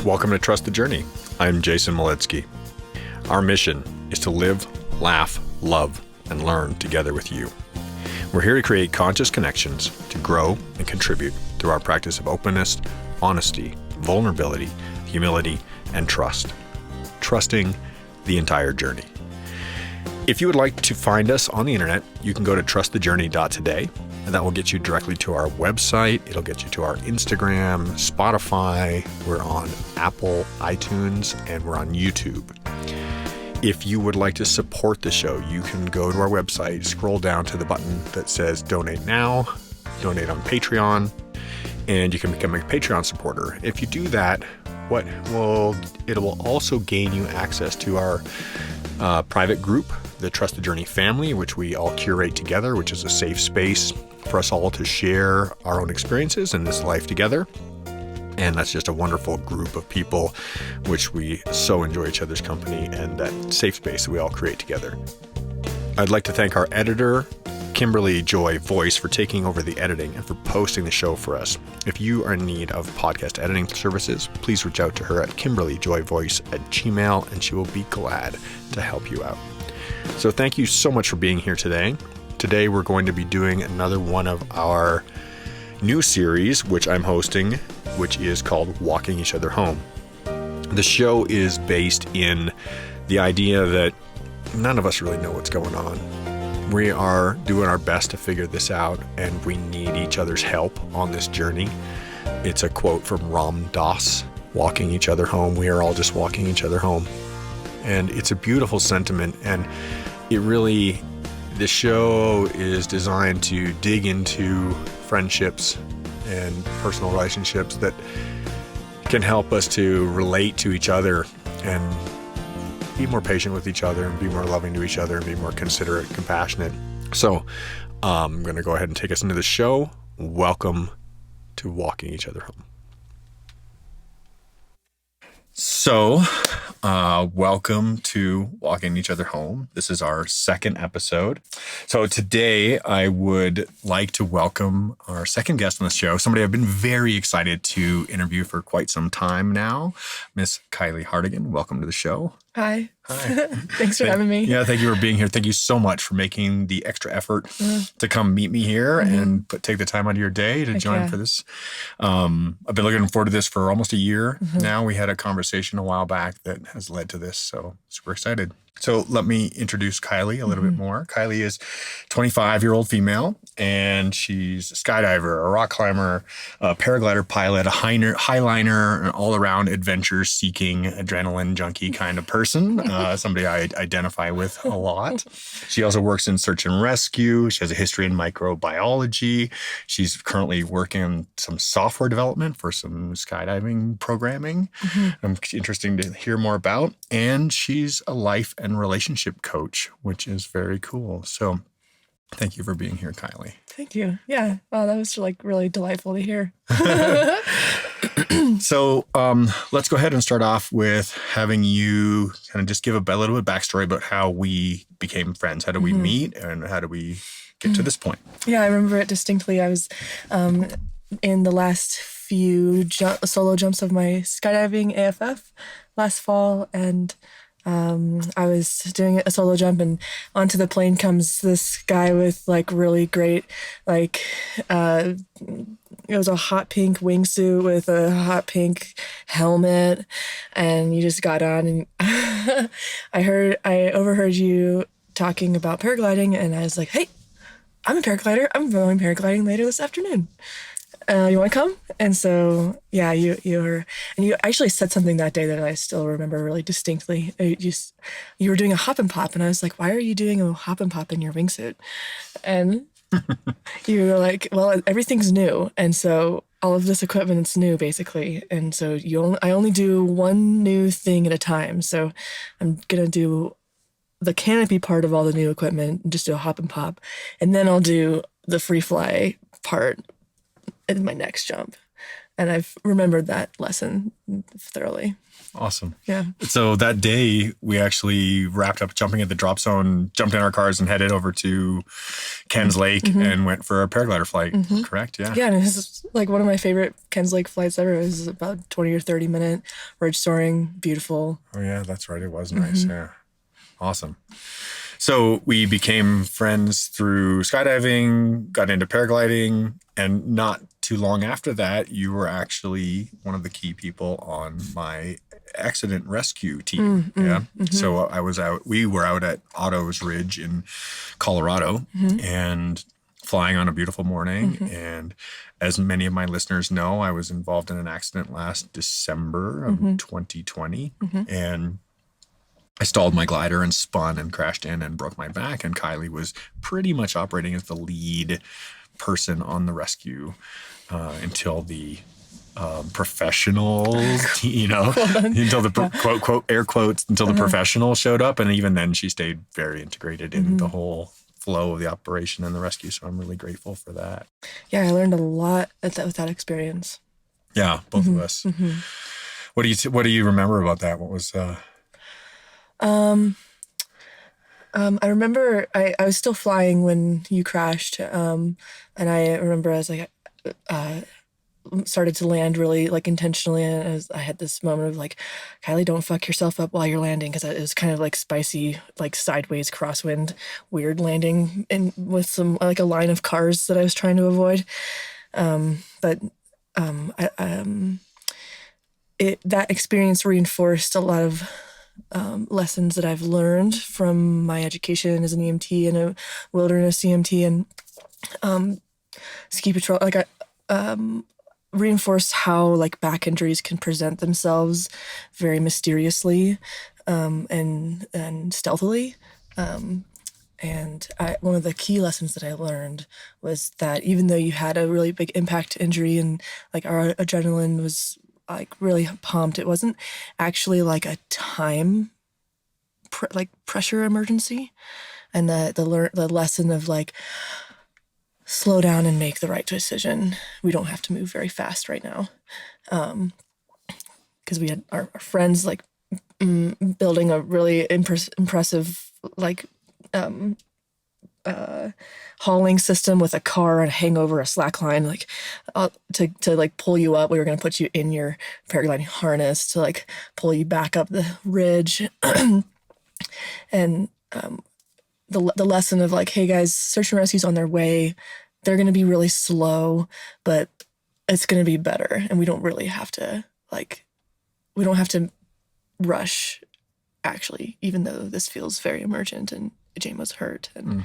Welcome to Trust the Journey. I'm Jasonmoledzki. Our mission is to live, laugh, love, and learn together with you. We're here to create conscious connections to grow and contribute through our practice of openness, honesty, vulnerability, humility, and trust. Trusting the entire journey. If you would like to find us on the internet, you can go to trustthejourney.today, and that will get you directly to our website. It'll get you to our Instagram, Spotify. We're on Apple, iTunes, and we're on YouTube. If you would like to support the show, you can go to our website, scroll down to the button that says Donate Now, Donate on Patreon, and you can become a Patreon supporter. If you do that, it will also gain you access to our private group, the Trust the Journey family, which we all curate together, which is a safe space for us all to share our own experiences in this life together. And that's just a wonderful group of people, which we so enjoy each other's company and that safe space that we all create together. I'd like to thank our editor, Kimberly Joy Voice, for taking over the editing and for posting the show for us. If you are in need of podcast editing services, please reach out to her at kimberlyjoyvoice@gmail.com, and she will be glad to help you out. So thank you so much for being here today. Today we're going to be doing another one of our new series, which I'm hosting, which is called Walking Each Other Home. The show is based in the idea that none of us really know what's going on. We are doing our best to figure this out, and we need each other's help on this journey. It's a quote from Ram Dass, walking each other home. We are all just walking each other home. And it's a beautiful sentiment, and the show is designed to dig into friendships and personal relationships that can help us to relate to each other and be more patient with each other and be more loving to each other and be more considerate, compassionate. So I'm going to go ahead and take us into the show. Welcome to Walking Each Other Home. So, welcome to Walking Each Other Home. This is our second episode. So today I would like to welcome our second guest on the show, somebody I've been very excited to interview for quite some time now, Miss Kiley Hartigan. Welcome to the show. Hi. Hi. Thanks for having me. Yeah, thank you for being here. Thank you so much for making the extra effort to come meet me here and take the time out of your day to join for this. I've been looking forward to this for almost a year now. We had a conversation a while back that has led to this, so super excited. So let me introduce Kiley a little bit more. Kiley is a 25-year-old female, and she's a skydiver, a rock climber, a paraglider pilot, a highliner, an all-around adventure-seeking, adrenaline junkie kind of person, somebody I identify with a lot. She also works in search and rescue. She has a history in microbiology. She's currently working on some software development for some skydiving programming. I'm interested to hear more about. And she's a life and relationship coach, which is very cool. So thank you for being here, Kiley. Thank you. Yeah. Wow, that was really delightful to hear. So let's go ahead and start off with having you kind of just give a little bit of backstory about how we became friends. How did we meet and how did we get to this point? Yeah, I remember it distinctly. I was in the last few solo jumps of my skydiving AFF last fall, and I was doing a solo jump, and onto the plane comes this guy with really great, it was a hot pink wingsuit with a hot pink helmet, and you just got on, and I overheard you talking about paragliding, and I was like, hey, I'm a paraglider. I'm going paragliding later this afternoon. You want to come? And so, yeah, you actually said something that day that I still remember really distinctly. You were doing a hop and pop, and I was like, why are you doing a hop and pop in your wingsuit? And you were like, well, everything's new. And so all of this equipment's new, basically. And so I only do one new thing at a time. So I'm going to do the canopy part of all the new equipment and just do a hop and pop. And then I'll do the free fly part in my next jump. And I've remembered that lesson thoroughly. Awesome. Yeah. So that day we actually wrapped up jumping at the drop zone, jumped in our cars and headed over to Ken's Lake and went for a paraglider flight. Correct? Yeah. Yeah, and it was like one of my favorite Ken's Lake flights ever. It was about 20 or 30 minute ridge soaring, beautiful. Oh yeah, that's right. It was nice. Yeah. Awesome. So we became friends through skydiving, got into paragliding, and not too long after that, you were actually one of the key people on my accident rescue team. So we were out at Otto's Ridge in Colorado and flying on a beautiful morning. And as many of my listeners know, I was involved in an accident last December of 2020. And I stalled my glider and spun and crashed in and broke my back. And Kiley was pretty much operating as the lead person on the rescue until the professionals, until the quote, air quotes, until the professional showed up. And even then she stayed very integrated in the whole flow of the operation and the rescue. So I'm really grateful for that. Yeah, I learned a lot with that experience. Yeah, both of us. What do you remember about that? What was... I remember I was still flying when you crashed. And I remember as I started to land really like intentionally, and I had this moment of like, Kiley, don't fuck yourself up while you're landing, because it was kind of like spicy, like sideways crosswind, weird landing, and with some like a line of cars that I was trying to avoid. That experience reinforced a lot of lessons that I've learned from my education as an EMT and a wilderness EMT and ski patrol. Like I reinforced how like back injuries can present themselves very mysteriously and stealthily. And one of the key lessons that I learned was that even though you had a really big impact injury and like our adrenaline was like really pumped, it wasn't actually like a time pressure emergency. And the lesson of like, slow down and make the right decision. We don't have to move very fast right now. Because we had our friends like building a really impressive like hauling system with a car and hang over a slack line, like to like pull you up. We were going to put you in your paragliding harness to like pull you back up the ridge. And the lesson of like, hey guys, search and rescue's on their way. They're going to be really slow, but it's going to be better. And we don't really have to rush actually, even though this feels very emergent and Jane was hurt. And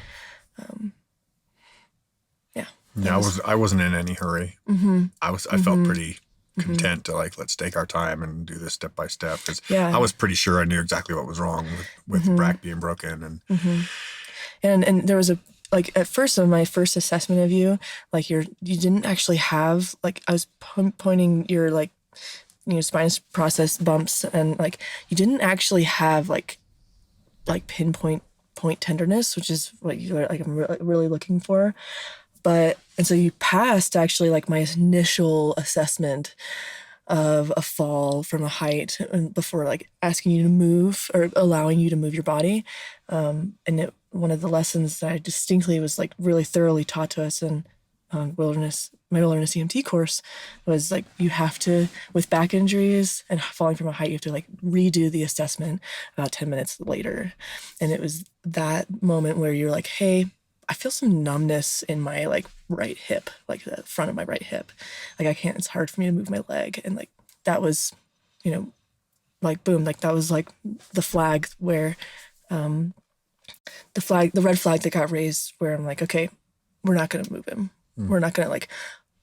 I wasn't in any hurry. I felt pretty content to like, let's take our time and do this step by step, because I was pretty sure I knew exactly what was wrong with Brack being broken. And there was like at first, on my first assessment of you, like you didn't actually have, like I was pointing your like, spinous process bumps, and like you didn't actually have like pinpoint point tenderness, which is what I'm really looking for. And so you passed actually like my initial assessment of a fall from a height before like asking you to move or allowing you to move your body. One of the lessons that I distinctly was like really thoroughly taught to us in my wilderness EMT course was like, you have to, with back injuries and falling from a height, you have to like redo the assessment about 10 minutes later. And it was that moment where you're like, hey, I feel some numbness in my like right hip, like the front of my right hip. Like it's hard for me to move my leg. And like, that was, like boom, like that was like the flag where, the red flag that got raised, where I'm like, okay, we're not going to move him. We're not going to like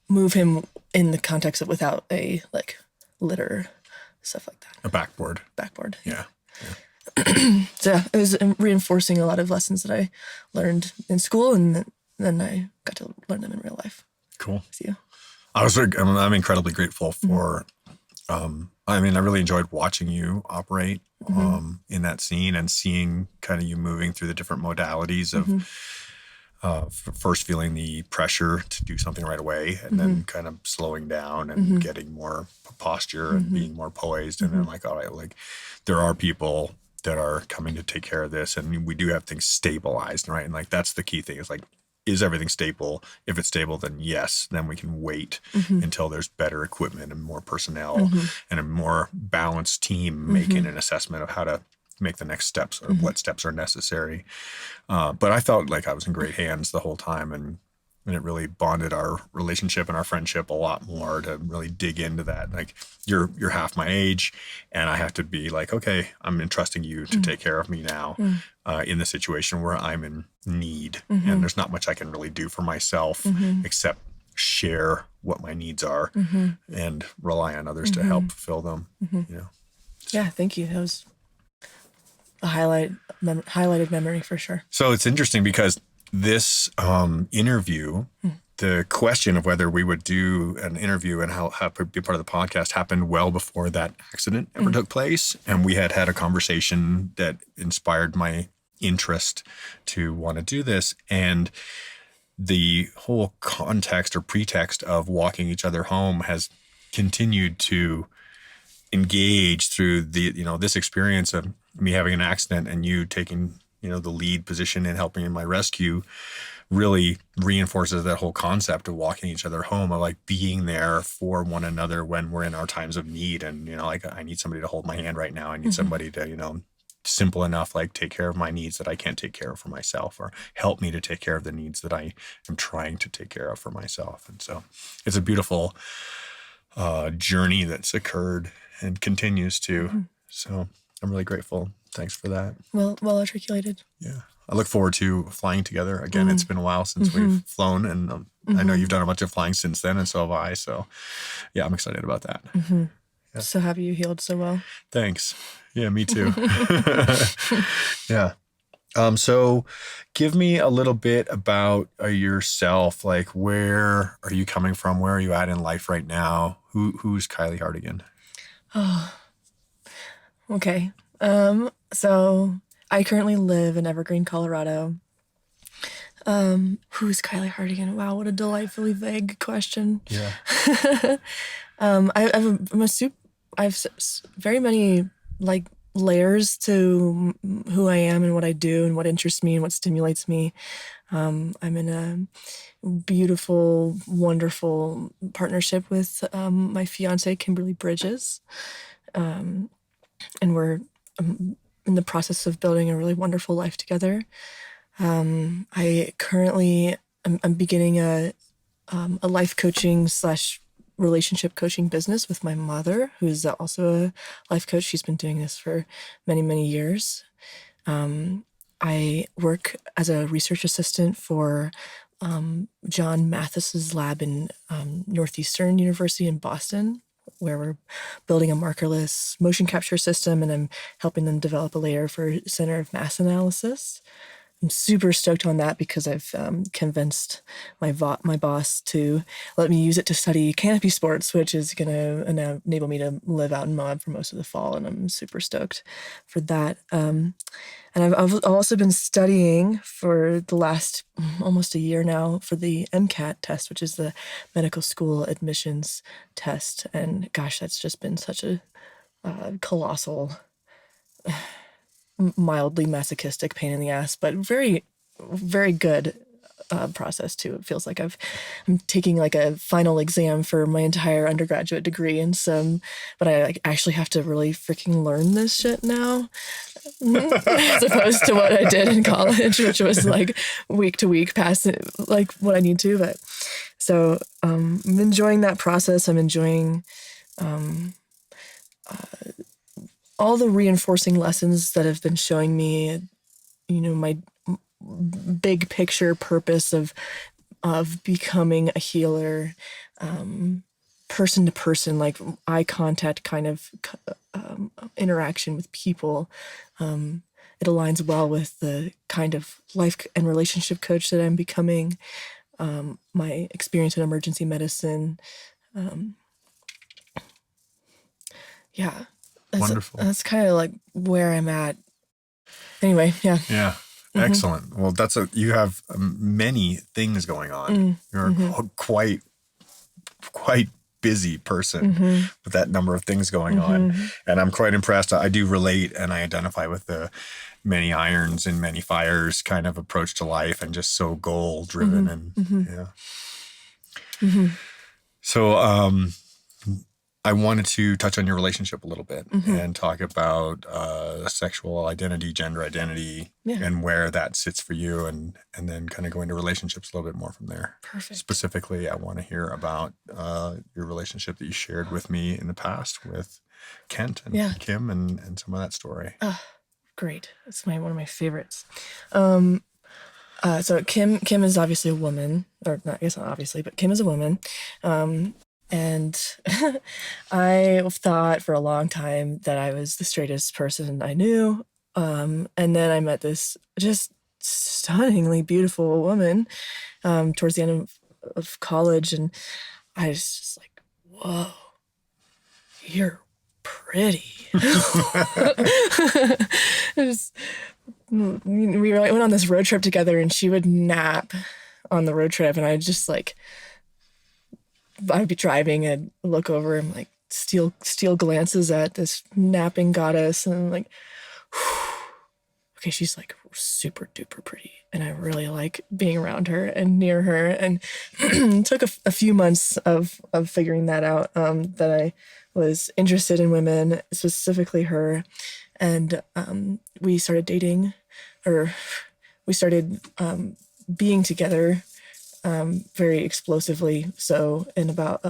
move him in the context of without a like litter, stuff like that. A backboard. Yeah. So yeah, it was reinforcing a lot of lessons that I learned in school, and then I got to learn them in real life. Cool. See you. I'm incredibly grateful for, I really enjoyed watching you operate in that scene and seeing kind of you moving through the different modalities of first feeling the pressure to do something right away, and then kind of slowing down and getting more posture and being more poised. And then like, all right, like there are people that are coming to take care of this, and we do have things stabilized, right? And like, that's the key thing is like, is everything stable? If it's stable, then yes, then we can wait until there's better equipment and more personnel and a more balanced team making an assessment of how to make the next steps or what steps are necessary. But I felt like I was in great hands the whole time, and it really bonded our relationship and our friendship a lot more to really dig into that. Like you're half my age, and I have to be like, okay, I'm entrusting you to take care of me now in the situation where I'm in need, and there's not much I can really do for myself except share what my needs are and rely on others to help fulfill them. You know. Yeah, thank you. That was a highlighted memory for sure. So it's interesting because this interview, the question of whether we would do an interview and how be part of the podcast happened well before that accident ever took place. And we had a conversation that inspired my interest to want to do this. And the whole context or pretext of walking each other home has continued to engage through the, this experience of me having an accident and you taking, the lead position and helping in my rescue really reinforces that whole concept of walking each other home, of like being there for one another when we're in our times of need. And, like I need somebody to hold my hand right now. I need somebody to, simple enough, like take care of my needs that I can't take care of for myself, or help me to take care of the needs that I am trying to take care of for myself. And so it's a beautiful journey that's occurred and continues to. So I'm really grateful. Thanks for that. Well articulated. Yeah. I look forward to flying together. Again, it's been a while since we've flown, and I know you've done a bunch of flying since then, and so have I. So yeah, I'm excited about that. Yeah. So happy you healed so well. Thanks. Yeah, me too. Yeah. So give me a little bit about yourself. Like, where are you coming from? Where are you at in life right now? Who's Kiley Hartigan? Oh, okay. So I currently live in Evergreen, Colorado. Who's Kiley Hartigan? Wow, what a delightfully vague question. Yeah. I have very many like layers to who I am and what I do and what interests me and what stimulates me. I'm in a beautiful, wonderful partnership with my fiance, Kimberly Bridges. And we're in the process of building a really wonderful life together. I currently I'm beginning a life coaching / relationship coaching business with my mother, who's also a life coach. She's been doing this for many, many years. I work as a research assistant for John Mathis's lab in Northeastern University in Boston, where we're building a markerless motion capture system, and I'm helping them develop a layer for center of mass analysis. I'm super stoked on that because I've convinced my boss to let me use it to study canopy sports, which is going to enable me to live out in Moab for most of the fall, and I'm super stoked for that. And I've also been studying for the last almost a year now for the MCAT test, which is the medical school admissions test. And gosh, that's just been such a colossal, mildly masochistic pain in the ass, but very, very good process too. It feels like I'm taking like a final exam for my entire undergraduate degree, and but I actually have to really freaking learn this shit now, as opposed to what I did in college, which was like week to week pass like what I need to. But so I'm enjoying that process. I'm enjoying all the reinforcing lessons that have been showing me, my big picture purpose of becoming a healer, person to person, like eye contact kind of interaction with people. It aligns well with the kind of life and relationship coach that I'm becoming, my experience in emergency medicine. Wonderful. That's kind of like where I'm at. Anyway, yeah. Yeah. Excellent. Well, you have many things going on. You're quite busy person with that number of things going on. And I'm quite impressed. I do relate and I identify with the many irons and many fires kind of approach to life and just so goal driven. And So I wanted to touch on your relationship a little bit and talk about sexual identity, gender identity, and where that sits for you, and then kind of go into relationships a little bit more from there. Perfect. Specifically, I want to hear about your relationship that you shared with me in the past with Kent and Kim and some of that story. Great. It's one of my favorites. So Kim is obviously a woman, or not, I guess not obviously, but Kim is a woman. And I thought for a long time that I was the straightest person I knew. And then I met this just stunningly beautiful woman towards the end of college. And I was just like, whoa, you're pretty. We went on this road trip together, and she would nap on the road trip. And I'd be driving and look over and like steal glances at this napping goddess, and I'm like, okay, she's like super duper pretty, and I really like being around her and near her. And it took a few months of figuring that out, that I was interested in women, specifically her. And we started dating, or we started being together very explosively. So in about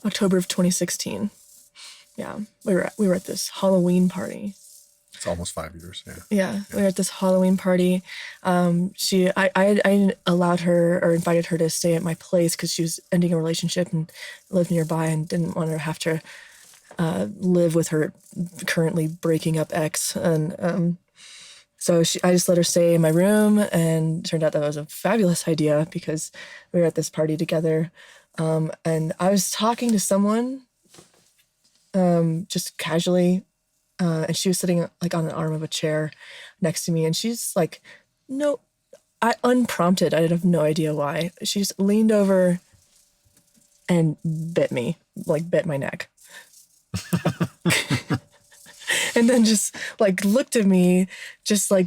October of 2016, we were at this Halloween party. It's almost 5 years. Yeah, we were at this Halloween party. I allowed her, or invited her to stay at my place because she was ending a relationship and lived nearby, and didn't want her to have to live with her currently breaking up ex. And so I just let her stay in my room, and it turned out that was a fabulous idea because we were at this party together. And I was talking to someone just casually, and she was sitting like on the arm of a chair next to me, and she's like, no, unprompted, I have no idea why. She just leaned over and bit my neck. And then just like looked at me, just like,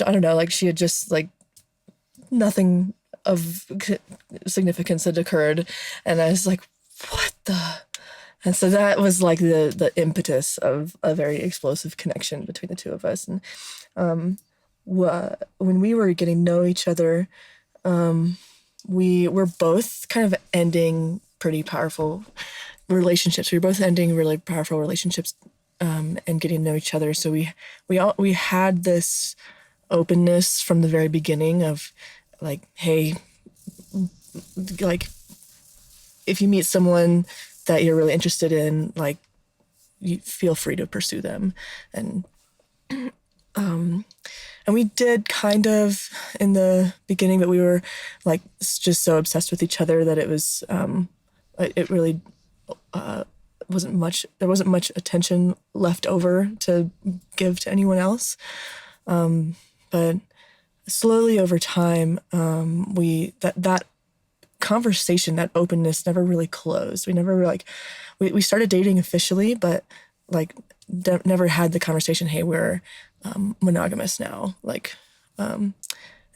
I don't know, like she had just like nothing of significance had occurred. And I was like, what the? And so that was like the impetus of a very explosive connection between the two of us. And when we were getting to know each other, we were both kind of ending pretty powerful relationships. We were both ending really powerful relationships and getting to know each other. So we had this openness from the very beginning of like, hey, like if you meet someone that you're really interested in, like you feel free to pursue them. And we did kind of in the beginning, but we were like just so obsessed with each other that it was it really there wasn't much attention left over to give to anyone else. But slowly over time, that conversation, that openness never really closed. We never like, we started dating officially, but like never had the conversation, hey, we're monogamous now. Like,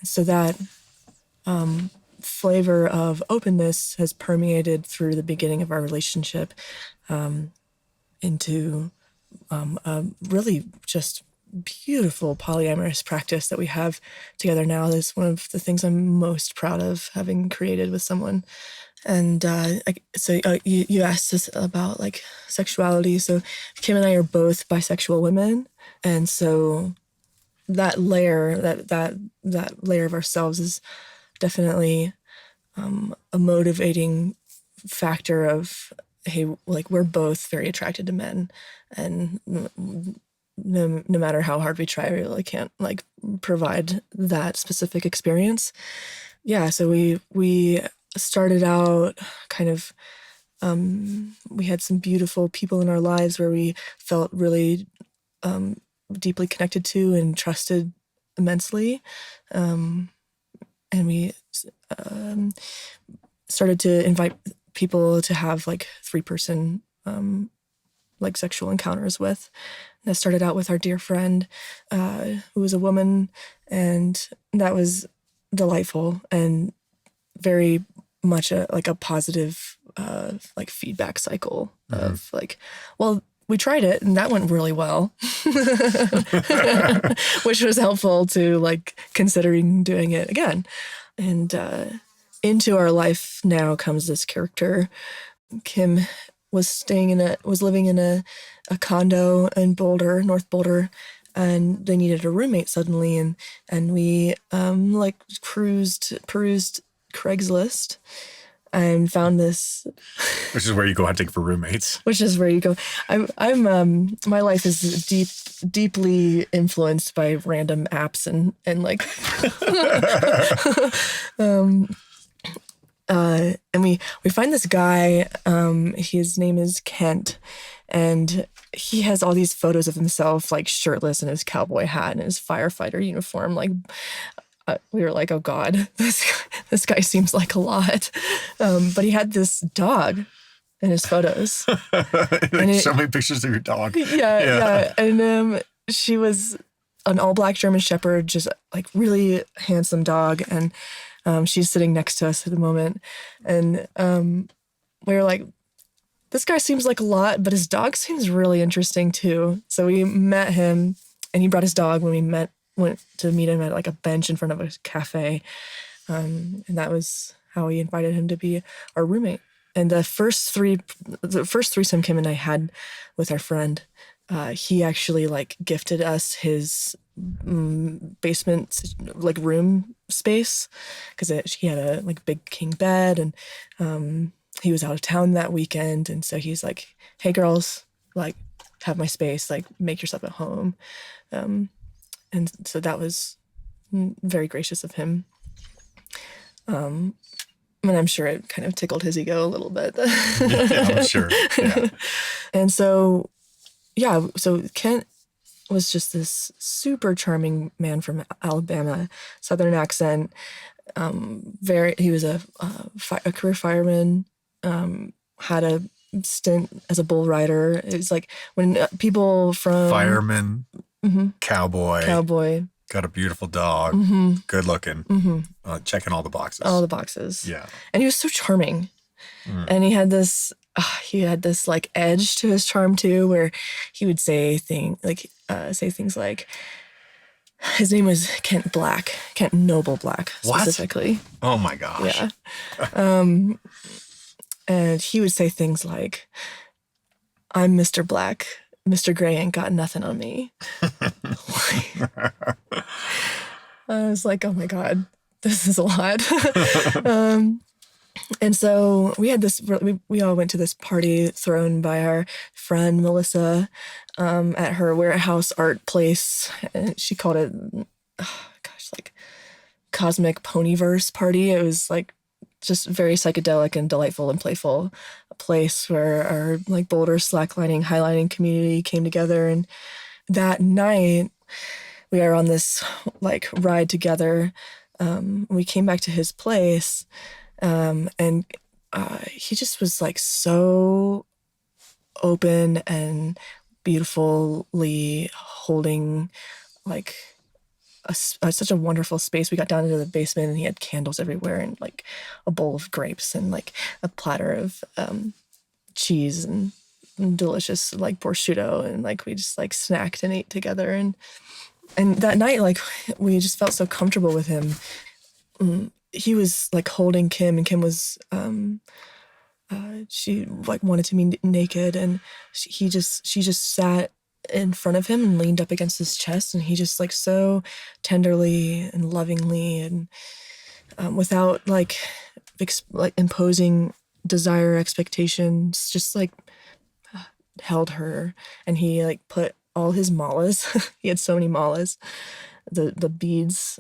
so that flavor of openness has permeated through the beginning of our relationship into a really just beautiful polyamorous practice that we have together now. That's one of the things I'm most proud of having created with someone. And you asked us about like sexuality. So Kim and I are both bisexual women, and so that layer that layer of ourselves is definitely a motivating factor of, hey, like we're both very attracted to men, and no matter how hard we try, we really can't like provide that specific experience. Yeah, so we started out kind of, we had some beautiful people in our lives where we felt really deeply connected to and trusted immensely. And we started to invite people to have like 3-person like sexual encounters with. And that started out with our dear friend who was a woman, and that was delightful and very much a positive like feedback cycle of like, well, we tried it and that went really well, which was helpful to like considering doing it again. And into our life now comes this character. Kim was living in a condo in Boulder, North Boulder, and they needed a roommate suddenly, and we like perused Craigslist and found this. Which is where you go hunting for roommates. Which is where you go. I'm my life is deeply influenced by random apps and like and we find this guy, his name is Kent, and he has all these photos of himself like shirtless in his cowboy hat and his firefighter uniform. Like we were like, oh God, this guy seems like a lot. But he had this dog in his photos. Show me pictures of your dog. Yeah. And she was an all-black German Shepherd, just like really handsome dog. And she's sitting next to us at the moment. And we were like, this guy seems like a lot, but his dog seems really interesting too. So we met him, and he brought his dog when we went to meet him at like a bench in front of a cafe. And that was how we invited him to be our roommate. And the first threesome Kim and I had with our friend, he actually like gifted us his basement like room space, because he had a like big king bed, and he was out of town that weekend, and so he's like, hey girls, like have my space, like make yourself at home. And so that was very gracious of him. And I'm sure it kind of tickled his ego a little bit. Yeah, I'm sure. Yeah. And so Kent was just this super charming man from Alabama, Southern accent. He was a career fireman, had a stint as a bull rider. It was like when people from fireman, cowboy, got a beautiful dog, good looking, checking all the boxes. All the boxes. Yeah. And he was so charming. And he had this like edge to his charm too, where he would say things like, his name was Kent Noble Black specifically. What? Oh my gosh. Yeah. And he would say things like, I'm Mr. Black. Mr. Gray ain't got nothing on me. I was like, oh my God, this is a lot. And so we had we all went to this party thrown by our friend Melissa at her warehouse art place. And she called it, like Cosmic Ponyverse Party. It was like just very psychedelic and delightful and playful, a place where our like Boulder slacklining, highlighting community came together. And that night we were on this like ride together. We came back to his place, and he just was like so open and beautifully holding like such a wonderful space. We got down into the basement, and he had candles everywhere, and like a bowl of grapes, and like a platter of cheese and delicious like prosciutto, and like we just like snacked and ate together. And that night, like we just felt so comfortable with him. He was like holding Kim, and Kim was she like wanted to be naked, and she just sat in front of him and leaned up against his chest, and he just like so tenderly and lovingly and without like imposing desire, expectations, just like held her. And he like put all his malas, he had so many malas, the beads,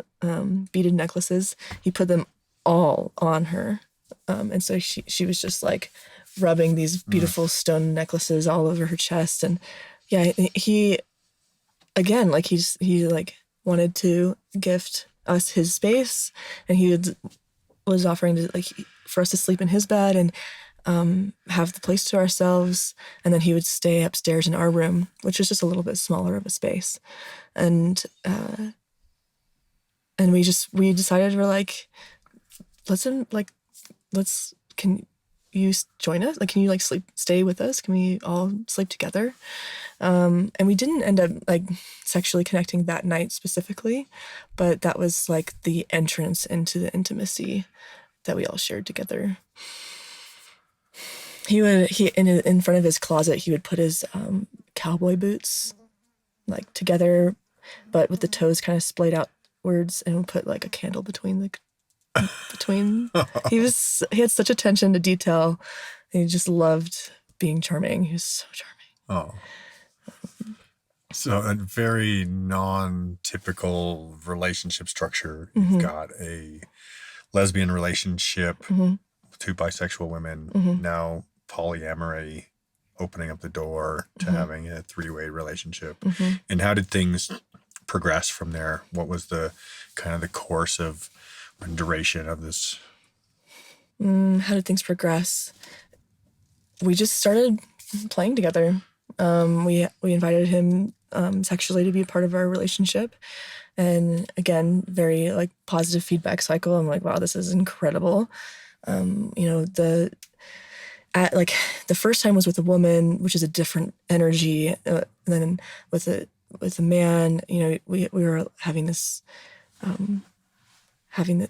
beaded necklaces, he put them all on her. And so she was just like rubbing these beautiful stone necklaces all over her chest. And yeah, he again, like he like wanted to gift us his space, and was offering to like for us to sleep in his bed and have the place to ourselves, and then he would stay upstairs in our room, which is just a little bit smaller of a space, and we decided we're like, can you join us? Like, can you like stay with us? Can we all sleep together? And we didn't end up like sexually connecting that night specifically, but that was like the entrance into the intimacy that we all shared together. He in front of his closet, he would put his cowboy boots like together, but with the toes kind of splayed outwards, and would put like a candle between. He had such attention to detail. And he just loved being charming. He was so charming. Oh. So a very non-typical relationship structure. You've got a lesbian relationship, two bisexual women, now polyamory, opening up the door to having a three-way relationship. And how did things progress from there? What was the kind of the course of duration of this? How did things progress? We just started playing together. We invited him sexually to be a part of our relationship, and again, very like positive feedback cycle. I'm like, wow, this is incredible. The first time was with a woman, which is a different energy. And then with a man, we were having this.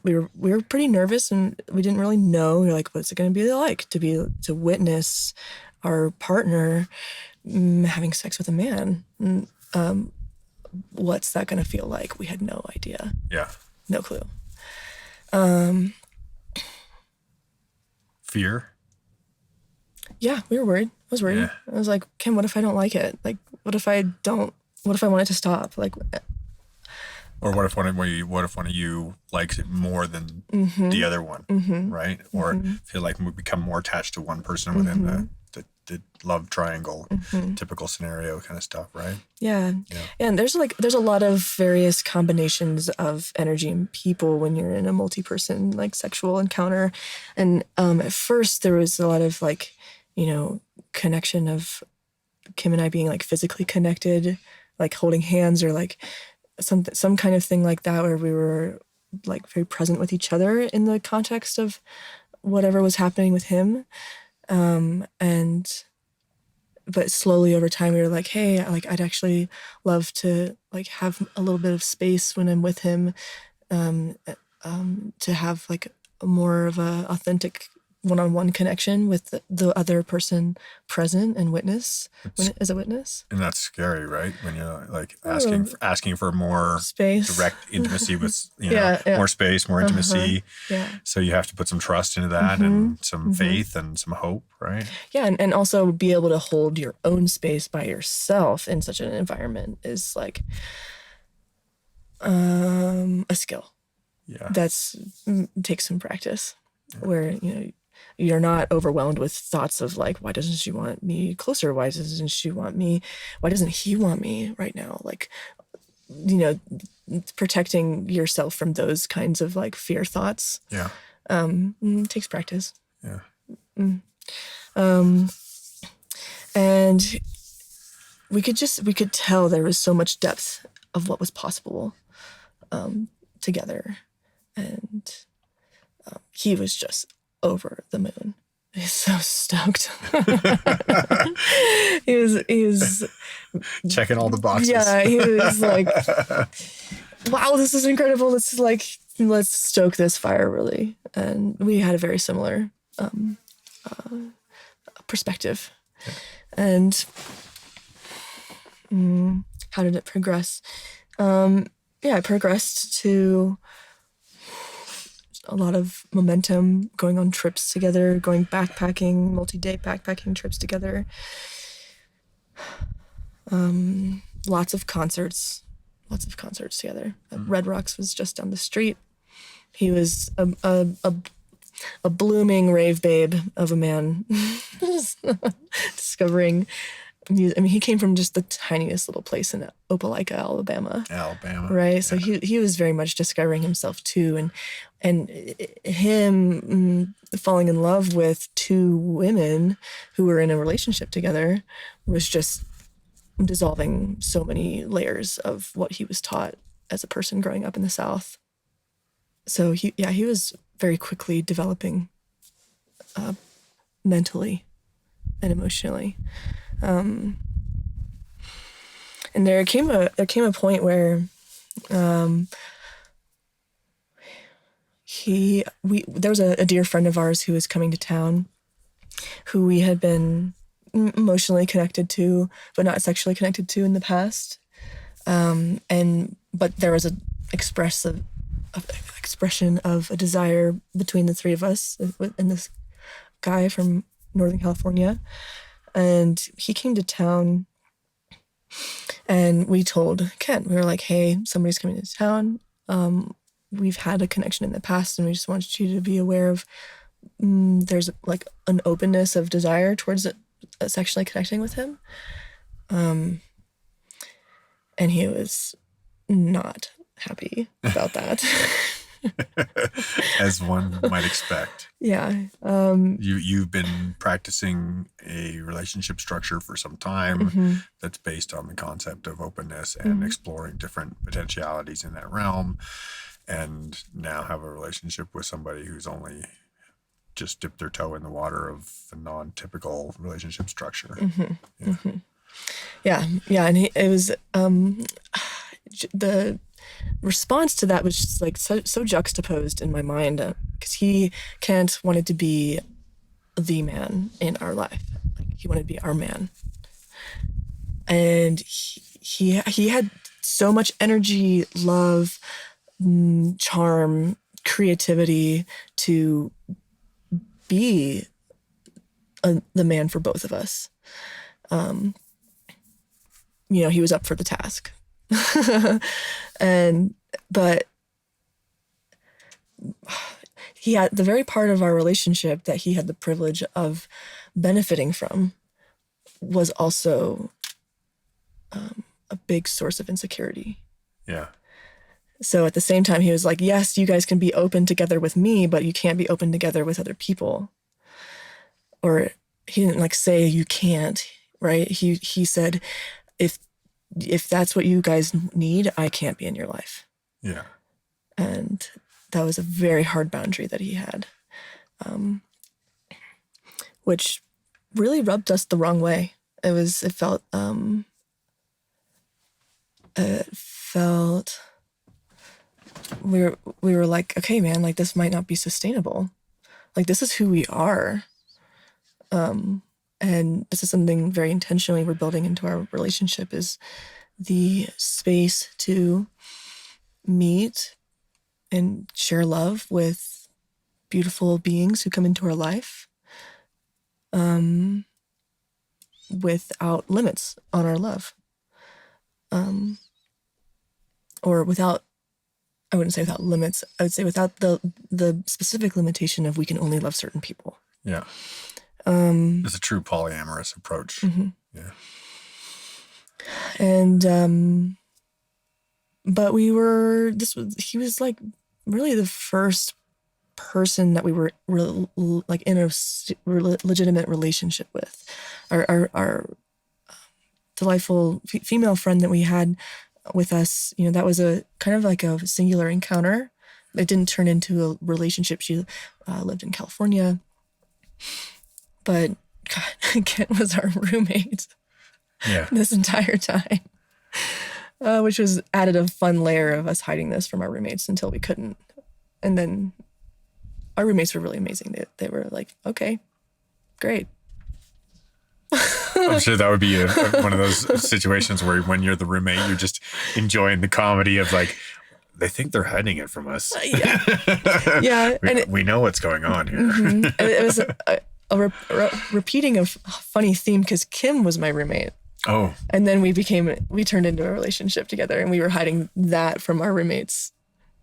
We were pretty nervous, and we didn't really know. We were like, what's it going to be like to witness our partner having sex with a man? What's that going to feel like? We had no idea. Yeah. No clue. Fear? Yeah, we were worried. I was worried. Yeah. I was like, Kim, what if I don't like it? Like, what if I want it to stop? Like, or what if one of you likes it more than the other one, right? Or feel like we become more attached to one person within the love triangle, typical scenario kind of stuff, right? Yeah. And there's a lot of various combinations of energy in people when you're in a multi-person like sexual encounter. And at first there was a lot of like, connection of Kim and I being like physically connected, like holding hands or like some kind of thing like that, where we were like very present with each other in the context of whatever was happening with him. But slowly over time, we were like, hey, like I'd actually love to like have a little bit of space when I'm with him, to have like more of a authentic one-on-one connection with the other person present and as a witness. And that's scary, right? When you're like asking for more space, direct intimacy with, more space, more intimacy. Yeah. So you have to put some trust into that and some faith and some hope, right? Yeah. And also be able to hold your own space by yourself in such an environment is like a skill. Yeah. Takes some practice where, you're not overwhelmed with thoughts of like, why doesn't she want me closer? Why doesn't she want me? Why doesn't he want me right now? Like, protecting yourself from those kinds of like fear thoughts. Yeah. Takes practice. Yeah. And we could tell there was so much depth of what was possible together. And he was just over the moon. He's so stoked. He was checking all the boxes. Yeah, he was like, wow, this is incredible. Let's stoke this fire, really. And we had a very similar perspective. Yeah. And how did it progress? It progressed to a lot of momentum, going on trips together, going backpacking, multi-day backpacking trips together. Lots of concerts together. Red Rocks was just down the street. He was a blooming rave babe of a man, discovering He came from just the tiniest little place in Opelika, Alabama. Right. Yeah. So he was very much discovering himself too. And him falling in love with two women who were in a relationship together was just dissolving so many layers of what he was taught as a person growing up in the South. So he was very quickly developing mentally and emotionally. And there came a point where there was a dear friend of ours who was coming to town, who we had been emotionally connected to, but not sexually connected to in the past. But there was an expression of a desire between the three of us and this guy from Northern California. And he came to town, and we told Ken, we were like, hey, somebody's coming to town. We've had a connection in the past, and we just want you to be aware of there's like an openness of desire towards sexually connecting with him. And he was not happy about that. As one might expect. Yeah. You've been practicing a relationship structure for some time that's based on the concept of openness and exploring different potentialities in that realm, and now have a relationship with somebody who's only just dipped their toe in the water of a non-typical relationship structure. Yeah. And it was the response to that was just like so juxtaposed in my mind, because Kent wanted to be the man in our life. Like, he wanted to be our man, and he had so much energy, love, charm, creativity to be the man for both of us. He was up for the task. But he had the very part of our relationship that he had the privilege of benefiting from was also a big source of insecurity. Yeah. So at the same time, he was like, yes, you guys can be open together with me, but you can't be open together with other people. Or he didn't like say you can't, right? He said, if that's what you guys need, I can't be in your life. Yeah. And that was a very hard boundary that he had, which really rubbed us the wrong way. It felt we were like, okay, man, like this might not be sustainable. Like, this is who we are. And this is something very intentionally we're building into our relationship, is the space to meet and share love with beautiful beings who come into our life, without limits on our love. Or without, I wouldn't say without limits, I would say without the specific limitation of we can only love certain people. Yeah. It's a true polyamorous approach. Yeah. And but he was like really the first person that we were like in a legitimate relationship with. Our delightful female friend that we had with us, that was a kind of like a singular encounter. It didn't turn into a relationship. She lived in California. But God, Kent was our roommate this entire time, which was added a fun layer of us hiding this from our roommates until we couldn't. And then our roommates were really amazing. They were like, okay, great. I'm sure that would be one of those situations where when you're the roommate, you're just enjoying the comedy of like, they think they're hiding it from us. Yeah. We know what's going on here. And it was a repeating of funny theme, because Kim was my roommate. Oh. And then we turned into a relationship together, and we were hiding that from our roommates,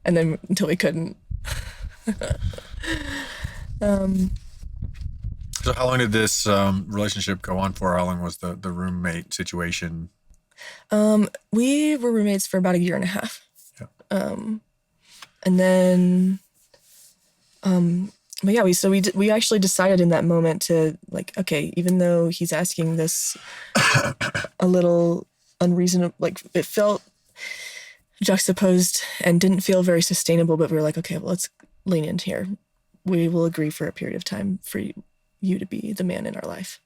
and then until we couldn't. So how long did this relationship go on for? How long was the roommate situation? We were roommates for about a year and a half. Yeah. And then, but yeah, we actually decided in that moment to like, okay, even though he's asking this a little unreasonable, like it felt juxtaposed and didn't feel very sustainable, but we were like, okay, well, let's lean in here. We will agree for a period of time for you to be the man in our life.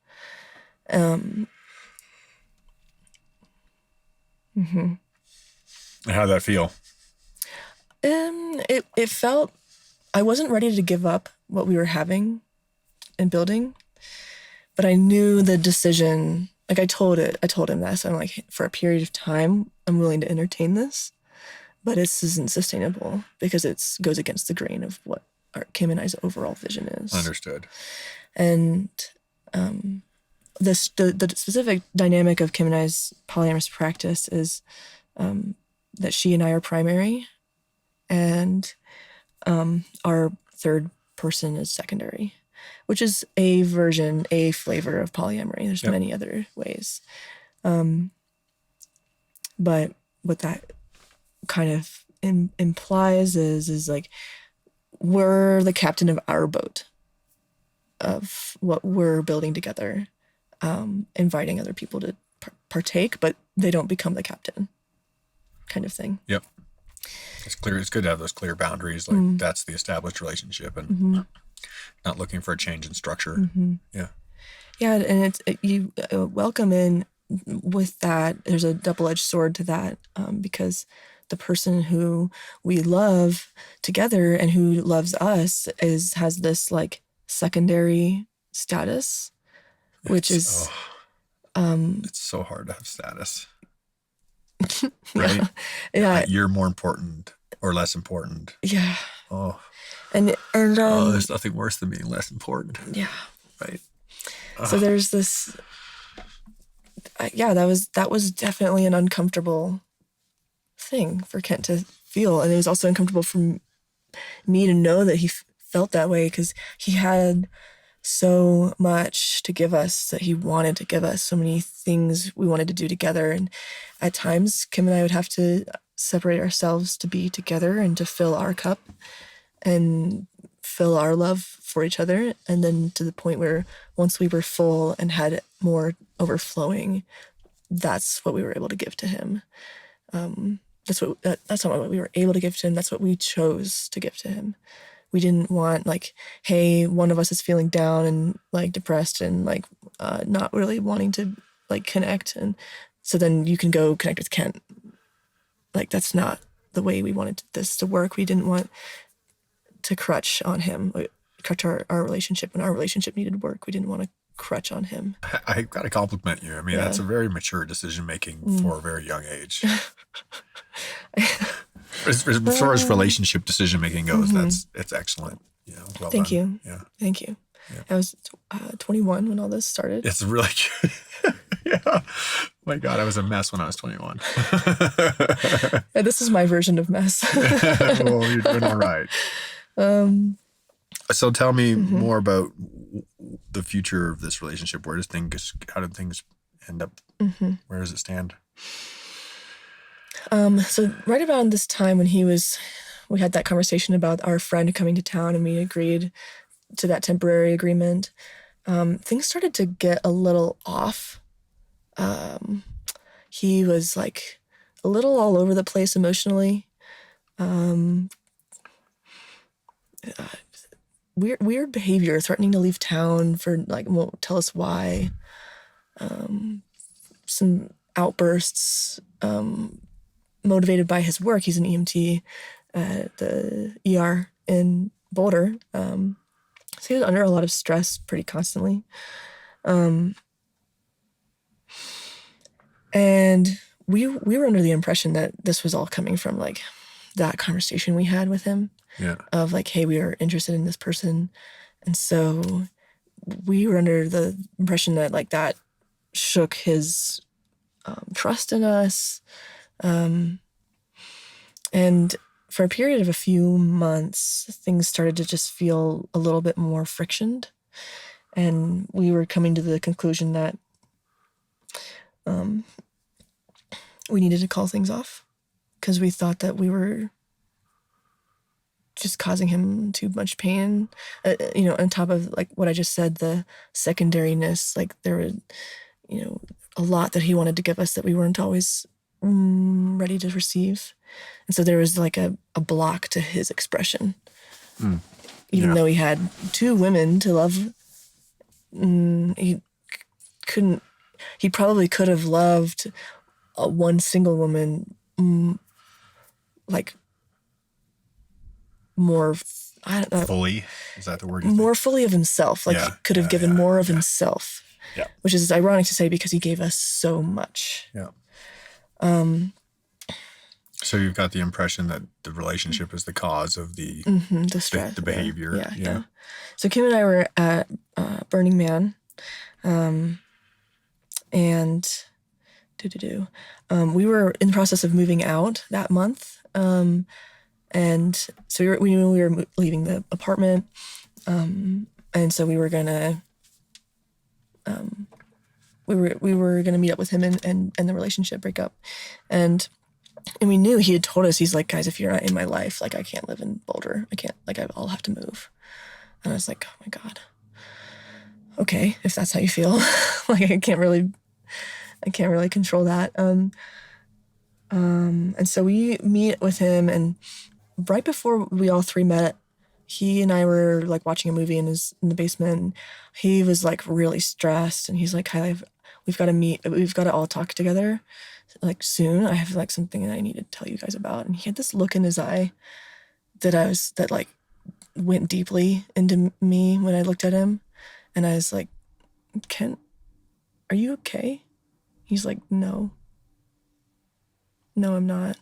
And how'd that feel? It felt, I wasn't ready to give up what we were having and building, but I knew the decision, like I told him this. I'm like, for a period of time, I'm willing to entertain this, but this isn't sustainable because it goes against the grain of what Kim and I's overall vision is. Understood. And the specific dynamic of Kim and I's polyamorous practice is that she and I are primary, and our third person is secondary, which is a flavor of polyamory. There's many other ways. But what that kind of implies is like, we're the captain of our boat, of what we're building together, inviting other people to partake, but they don't become the captain, kind of thing. Yep. It's clear. It's good to have those clear boundaries. Like that's the established relationship, and not looking for a change in structure. Yeah. Yeah, and you welcome in with that. There's a double-edged sword to that, because the person who we love together and who loves us has this like secondary status, which is it's so hard to have status. Right? Yeah. You're more important or less important. Yeah. Oh. And there's nothing worse than being less important. Yeah. Right. So there's this. That was definitely an uncomfortable thing for Kent to feel, and it was also uncomfortable for me to know that he felt that way, because he had so much to give us, that he wanted to give us, so many things we wanted to do together, and at times Kim and I would have to separate ourselves to be together and to fill our cup and fill our love for each other, and then to the point where once we were full and had more that's what we were able to give to him. That's not what we were able to give to him. That's what we chose to give to him. We didn't want like, hey, one of us is feeling down and like depressed and like not really wanting to like connect, and so then you can go connect with Kent. Like, that's not the way we wanted this to work. We didn't want to crutch on him, crutch our relationship. When our relationship needed work, we didn't want to crutch on him. I got to compliment you. I mean, that's a very mature decision making for a very young age. As far as relationship decision making goes, it's excellent. Well Thank done. you. Yeah. Thank you. Yeah. I was 21 when all this started. It's really good. Yeah. My God, I was a mess when I was 21. Yeah, this is my version of mess. Well, you're doing all right. So tell me more about the future of this relationship. How did things end up? Where does it stand? So right around this time when we had that conversation about our friend coming to town and we agreed to that temporary agreement, things started to get a little off. He was like a little all over the place emotionally. Weird behavior, threatening to leave town for like, won't tell us why. Some outbursts, motivated by his work. He's an EMT at the ER in Boulder. So he was under a lot of stress pretty constantly. And we were under the impression that this was all coming from like that conversation we had with him. Yeah. Of like, hey, we are interested in this person. And so we were under the impression that like that shook his trust in us. And for a period of a few months, things started to just feel a little bit more frictioned. And we were coming to the conclusion that we needed to call things off because we thought that we were just causing him too much pain. On top of like what I just said, the secondariness, like there were, a lot that he wanted to give us that we weren't always ready to receive. And so there was like a block to his expression. Even though he had 2 women to love, he probably could have loved one single woman like more, I don't know. Fully? Is that the word? More fully of himself. Like he could have given more of himself. Yeah. Which is ironic to say because he gave us so much. Yeah. So you've got the impression that the relationship is the cause of the stress, the behavior. Yeah. So Kim and I were at Burning Man, and we were in the process of moving out that month, and so we knew we were leaving the apartment, and so we were gonna. We were gonna meet up with him and the relationship break up, and we knew he had told us, he's like, guys, if you're not in my life, like I can't live in Boulder. I can't, like I'll have to move. And I was like, oh my God. Okay, if that's how you feel, like I can't really control that. And so we meet with him, and right before we all 3 met, he and I were like watching a movie in the basement. And he was like really stressed, and he's like, Kiley, we've got to meet. We've got to all talk together, like soon. I have like something that I need to tell you guys about. And he had this look in his eye that like went deeply into me when I looked at him, and I was like, Kent, are you okay? He's like, no, I'm not.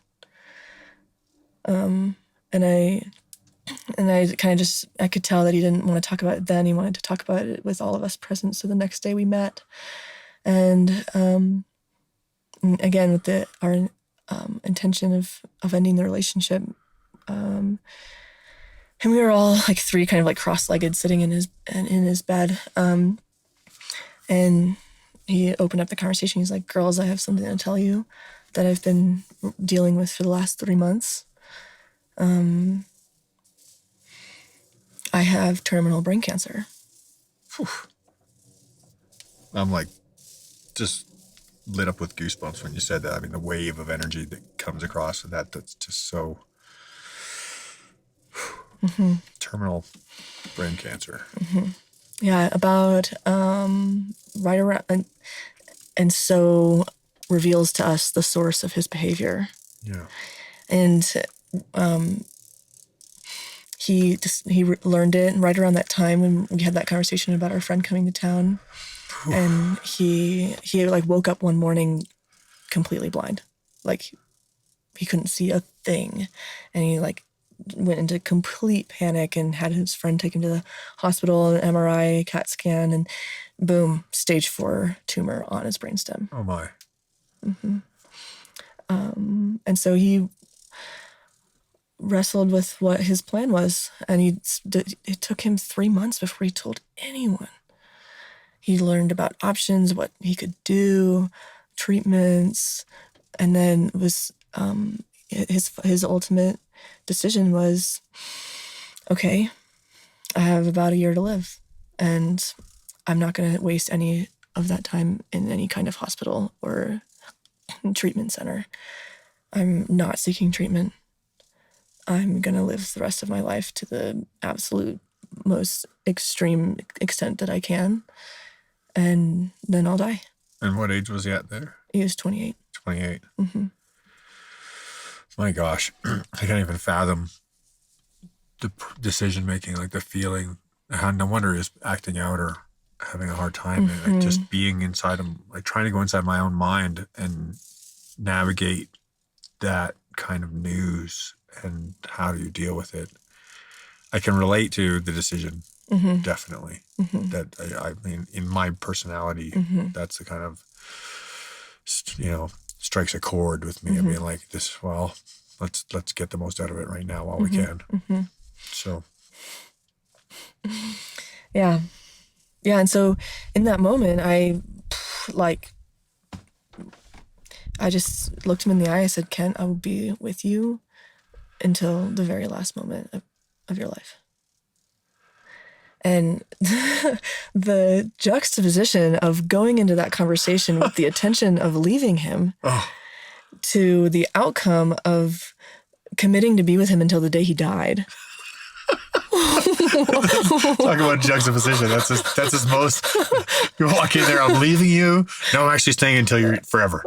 And I kind of just, I could tell that he didn't want to talk about it then. He wanted to talk about it with all of us present. So the next day we met, and again, with our intention of ending the relationship. And we were all like 3 kind of like cross-legged sitting in his bed. And he opened up the conversation. He's like, girls, I have something to tell you that I've been dealing with for the last 3 months. I have terminal brain cancer. Whew. I'm like just lit up with goosebumps when you said that. I mean, the wave of energy that comes across that's just so terminal brain cancer. Yeah, about right around, and so reveals to us the source of his behavior. Yeah. And he learned it right around that time when we had that conversation about our friend coming to town. And he like woke up one morning completely blind. Like he couldn't see a thing. And he like went into complete panic and had his friend take him to the hospital, an MRI, CAT scan, and boom, stage 4 tumor on his brainstem. Oh my. And so he wrestled with what his plan was, and it took him 3 months before he told anyone. He learned about options, what he could do, treatments, and then was his ultimate decision was, okay, I have about a year to live, and I'm not going to waste any of that time in any kind of hospital or treatment center. I'm not seeking treatment. I'm going to live the rest of my life to the absolute most extreme extent that I can, and then I'll die. And what age was he at there? He was 28. 28. My gosh, I can't even fathom the decision making, like the feeling. No wonder he's acting out or having a hard time. Like just being inside him, like trying to go inside my own mind and navigate that kind of news, and how do you deal with it? I can relate to the decision, definitely. That I mean, in my personality, that's the kind of, strikes a chord with me. I mean, like this. Well, let's get the most out of it right now while we can. So, yeah. Yeah. And so in that moment, I just looked him in the eye. I said, Kent, I will be with you until the very last moment of your life. And the juxtaposition of going into that conversation with the intention of leaving him to the outcome of committing to be with him until the day he died. Talk about juxtaposition. That's his most. You walk in there, I'm leaving you. No, I'm actually staying until you're forever.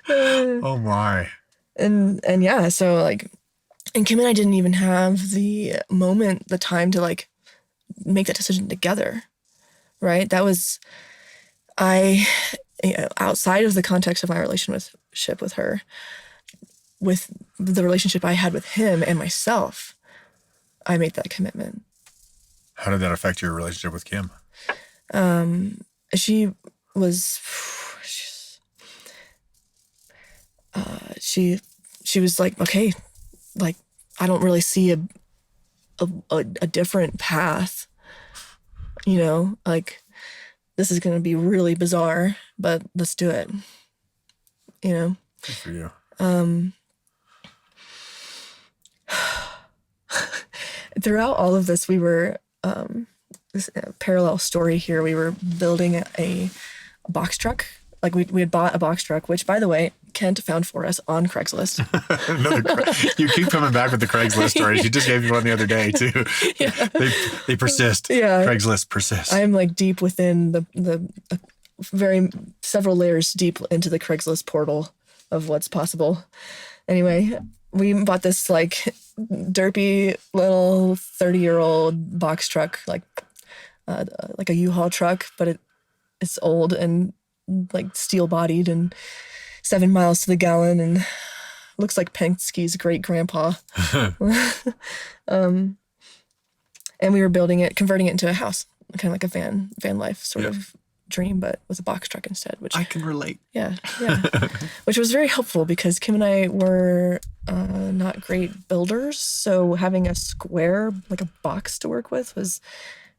Oh my. And yeah, so like, and Kim and I didn't even have the time to like make that decision together, right? That was, outside of the context of my relationship with her, with the relationship I had with him and myself, I made that commitment. How did that affect your relationship with Kim? She was like, okay, like, I don't really see a different path, like, this is going to be really bizarre, but let's do it, Good for you. Throughout all of this, we were, this parallel story here, we were building a box truck. Like we had bought a box truck, which, by the way, Kent found for us on Craigslist. You keep coming back with the Craigslist stories. You just gave me one the other day too. Yeah. They persist. Yeah. Craigslist persists. I'm like deep within the very several layers deep into the Craigslist portal of what's possible. Anyway, we bought this like derpy little 30-year-old box truck, like a U-Haul truck, but it's old and like steel bodied and 7 miles to the gallon and looks like Penske's great grandpa. And we were converting it into a house, kind of like a van life sort of dream, but with a box truck instead, which I can relate. Yeah. Which was very helpful because Kim and I were not great builders. So having a square, like a box to work with, was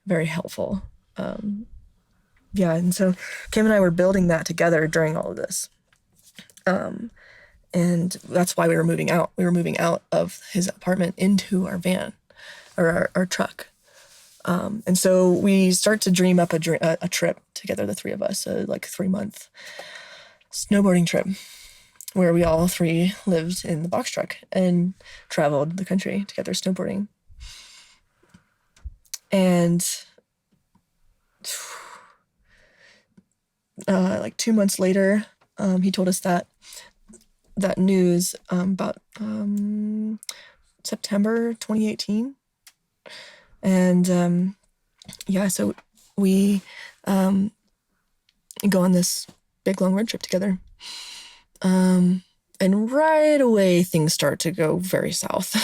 very helpful. And so Kim and I were building that together during all of this. And that's why we were moving out. We were moving out of his apartment into our van or our truck. And so we start to dream up a trip together, the three of us, a like 3-month snowboarding trip where we all three lived in the box truck and traveled the country together snowboarding. And like 2 months later, he told us that news about September 2018. And so we go on this big long road trip together. And right away things start to go very south.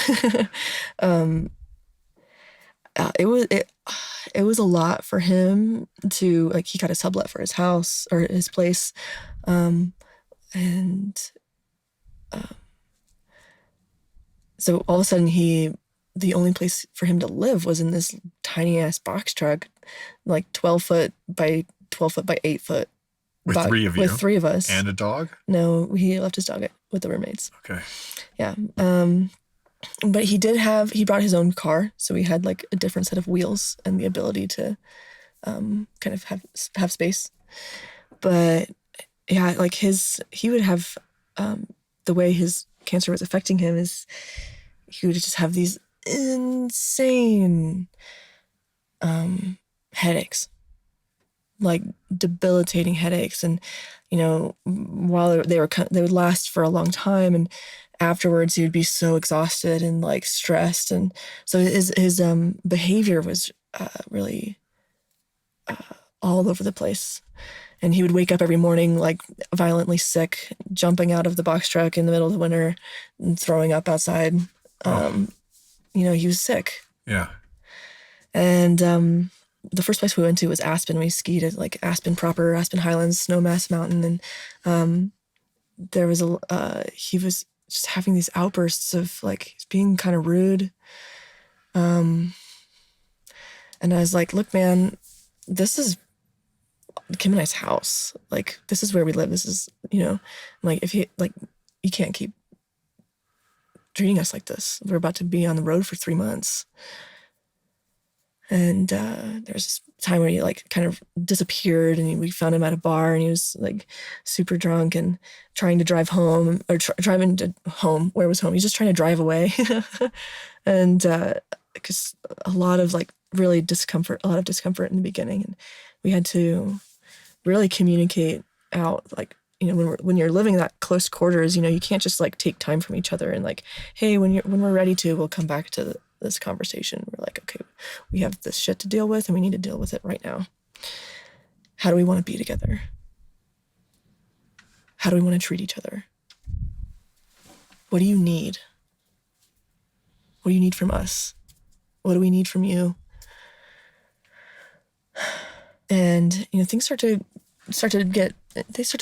It was a lot for him to, like, he got a sublet for his house or his place. So all of a sudden the only place for him to live was in this tiny ass box truck, like 12 foot by 12 foot by 8 foot. With three of you? With three of us. And a dog? No, he left his dog with the roommates. Okay. Yeah. But he brought his own car. So we had like a different set of wheels and the ability to kind of have space. But yeah, like he would have, the way his cancer was affecting him is he would just have these insane headaches, like debilitating headaches. And, while they would last for a long time. And afterwards he would be so exhausted and like stressed. And so his behavior was really all over the place. And he would wake up every morning like violently sick, jumping out of the box truck in the middle of the winter and throwing up outside. He was sick. Yeah. And the first place we went to was Aspen. We skied at like Aspen proper, Aspen Highlands, Snowmass Mountain. And there was he was just having these outbursts of like being kind of rude. And I was like, look, man, this is Kim and I's house. Like, this is where we live. This is, like, if you, like, you can't keep treating us like this. We're about to be on the road for 3 months. And there's this time where he like kind of disappeared, and we found him at a bar, and he was like super drunk and trying to drive home, or driving to home. Where was home? He's just trying to drive away. And because a lot of like really discomfort, a lot of discomfort in the beginning, and we had to really communicate out, like, when you're living that close quarters, you can't just like take time from each other and like, hey, when we're ready to, we'll come back to this conversation. We're like, okay, we have this shit to deal with, and we need to deal with it right now. How do we want to be together? How do we want to treat each other? What do you need? What do you need from us? What do we need from you? And things start to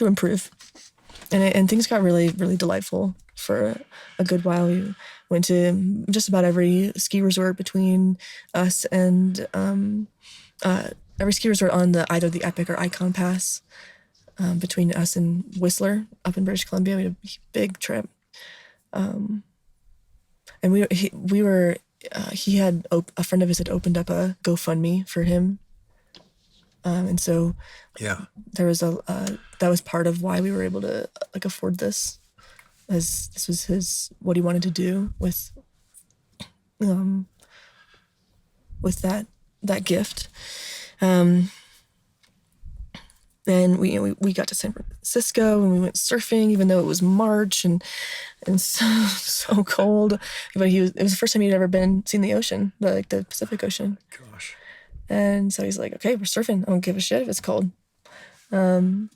improve, and things got really, really delightful for a good while. We went to just about every ski resort between us, and every ski resort on either the Epic or Icon Pass, between us and Whistler up in British Columbia. We had a big trip, and he had a friend of his had opened up a GoFundMe for him. And so, Yeah. there was that was part of why we were able to like afford this, as this was what he wanted to do with that gift. And we got to San Francisco, and we went surfing, even though it was March and so cold. But it was the first time he'd ever seen the ocean, the Pacific Ocean. Gosh. And so he's like, okay, we're surfing. I don't give a shit if it's cold. Saw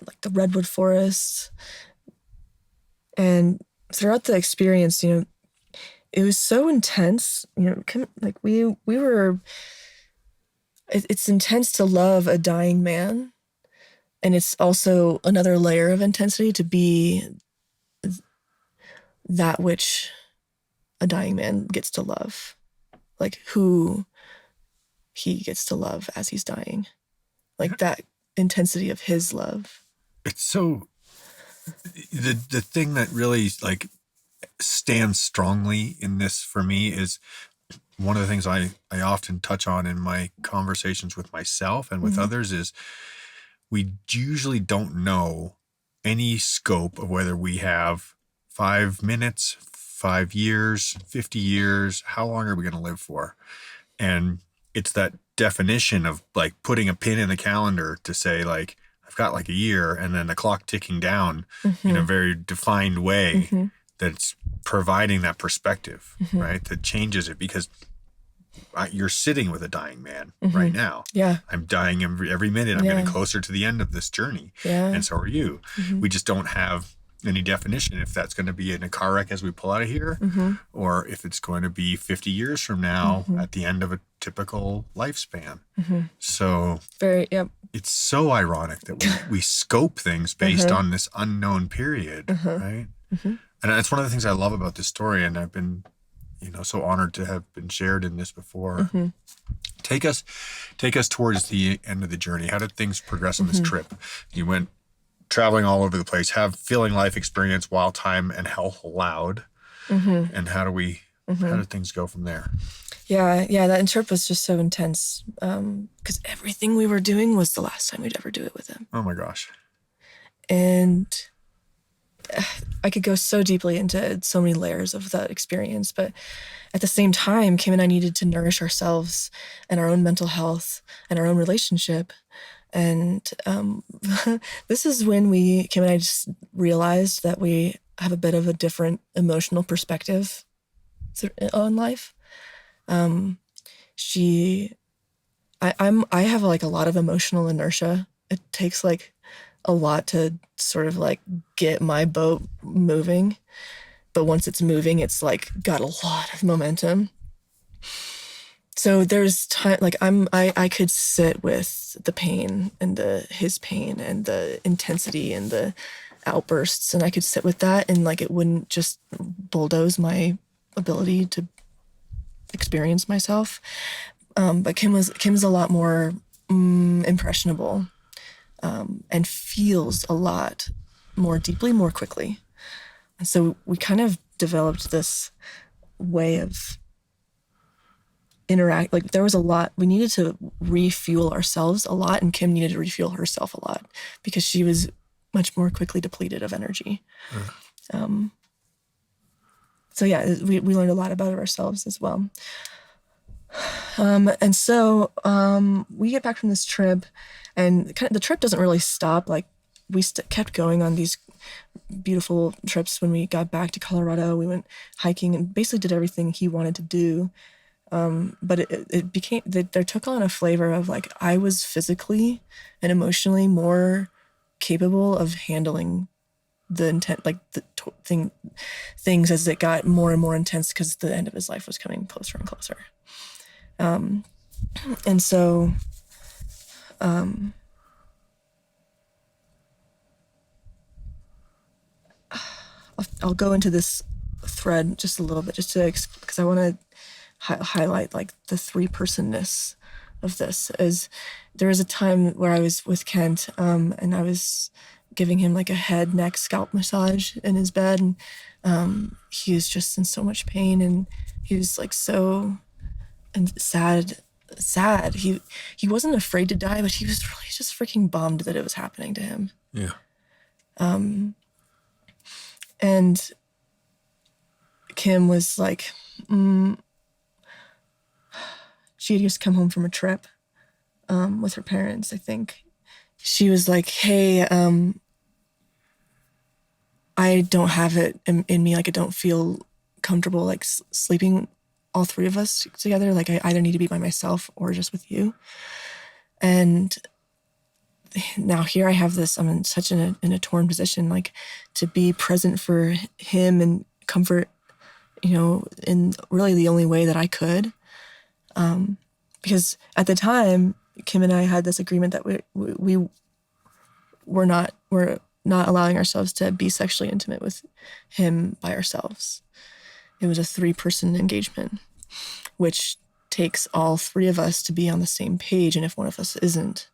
like the redwood forest. And throughout the experience, it was so intense. Like we were, it's intense to love a dying man. And it's also another layer of intensity to be that which a dying man gets to love. Like who he gets to love as he's dying, like that intensity of his love. It's so, the thing that really like stands strongly in this for me is one of the things I often touch on in my conversations with myself and with others is we usually don't know any scope of whether we have 5 minutes, 5 years, 50 years, how long are we going to live for? And it's that definition of like putting a pin in the calendar to say like, I've got like a year, and then the clock ticking down in a very defined way that's providing that perspective, right? That changes it, because you're sitting with a dying man right now. Yeah. I'm dying every minute. I'm getting closer to the end of this journey. Yeah. And so are you. We just don't have any definition if that's going to be in a car wreck as we pull out of here, or if it's going to be 50 years from now at the end of a typical lifespan. So it's so ironic that we scope things based on this unknown period, right? And that's one of the things I love about this story, and I've been so honored to have been shared in this before. Take us towards the end of the journey. How did things progress on this trip? You went traveling all over the place, feeling life experience while time and health allowed. And how did things go from there? Yeah, that trip was just so intense, because everything we were doing was the last time we'd ever do it with him. Oh my gosh. And I could go so deeply into so many layers of that experience, but at the same time, Kim and I needed to nourish ourselves and our own mental health and our own relationship. And this is when Kim and I just realized that we have a bit of a different emotional perspective on life. I have like a lot of emotional inertia. It takes like a lot to sort of like get my boat moving, but once it's moving, it's like got a lot of momentum. So there's time, like I could sit with the pain and his pain and the intensity and the outbursts, and I could sit with that, and like it wouldn't just bulldoze my ability to experience myself. But Kim's a lot more impressionable, and feels a lot more deeply, more quickly. And so we kind of developed this way of interact. Like there was a lot, we needed to refuel ourselves a lot, and Kim needed to refuel herself a lot because she was much more quickly depleted of energy. So yeah, we learned a lot about ourselves as well. And so we get back from this trip, and kind of the trip doesn't really stop. Like we kept going on these beautiful trips. When we got back to Colorado, we went hiking and basically did everything he wanted to do. But it became, there took on a flavor of like, I was physically and emotionally more capable of handling the intent, like the things as it got more and more intense, because the end of his life was coming closer and closer. And so, I'll go into this thread just a little bit, just to, because I want to highlight like the three-personness of this. Is there was a time where I was with Kent, and I was giving him like a head, neck, scalp massage in his bed, and he was just in so much pain, and he was like so sad. He wasn't afraid to die, but he was really just freaking bummed that it was happening to him. Yeah. And Kim was like, she had just come home from a trip with her parents, I think. She was like, hey, I don't have it in me. Like, I don't feel comfortable, like, sleeping all three of us together. Like, I either need to be by myself or just with you. And now here I have this, I'm in such in a torn position, like, to be present for him and comfort, you know, in really the only way that I could. Because at the time, Kim and I had this agreement that we're not allowing ourselves to be sexually intimate with him by ourselves. It was a 3-person engagement, which takes all three of us to be on the same page. And if one of us isn't,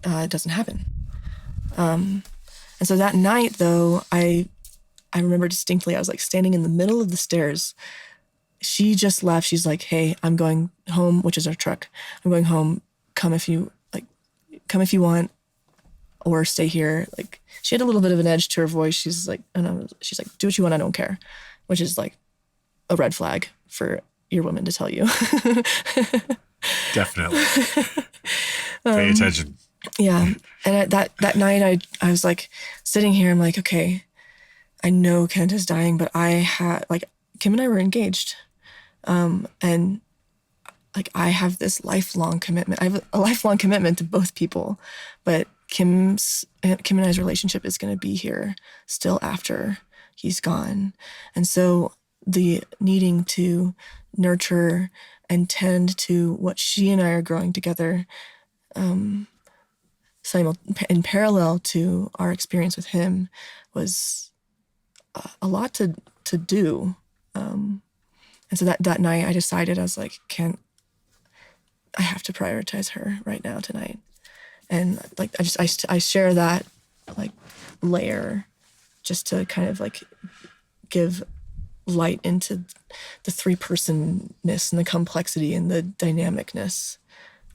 it doesn't happen. And so that night, though, I remember distinctly, I was like standing in the middle of the stairs. She just left. She's like, hey, I'm going home, which is our truck. I'm going home. Come if you want, or stay here. Like, she had a little bit of an edge to her voice. She's like, she's like, do what you want. I don't care, which is like a red flag for your woman to tell you. Definitely. Pay attention. Yeah. And that night I was like sitting here, I'm like, okay, I know Kent is dying, but Kim and I were engaged. And like, I have this lifelong commitment. I have a lifelong commitment to both people, but Kim and I's relationship is going to be here still after he's gone. And so the needing to nurture and tend to what she and I are growing together, in parallel to our experience with him, was a lot to do. And so that night I decided, I was like, I have to prioritize her right now, tonight. And like, I share that like layer just to kind of like give light into the 3-personness and the complexity and the dynamicness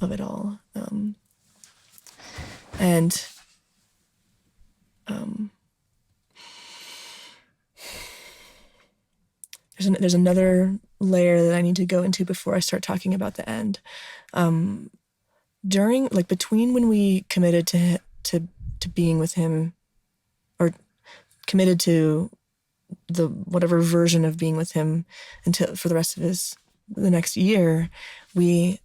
of it all. There's another layer that I need to go into before I start talking about the end. Between when we committed to being with him, or committed to the whatever version of being with him until for the rest of the next year, there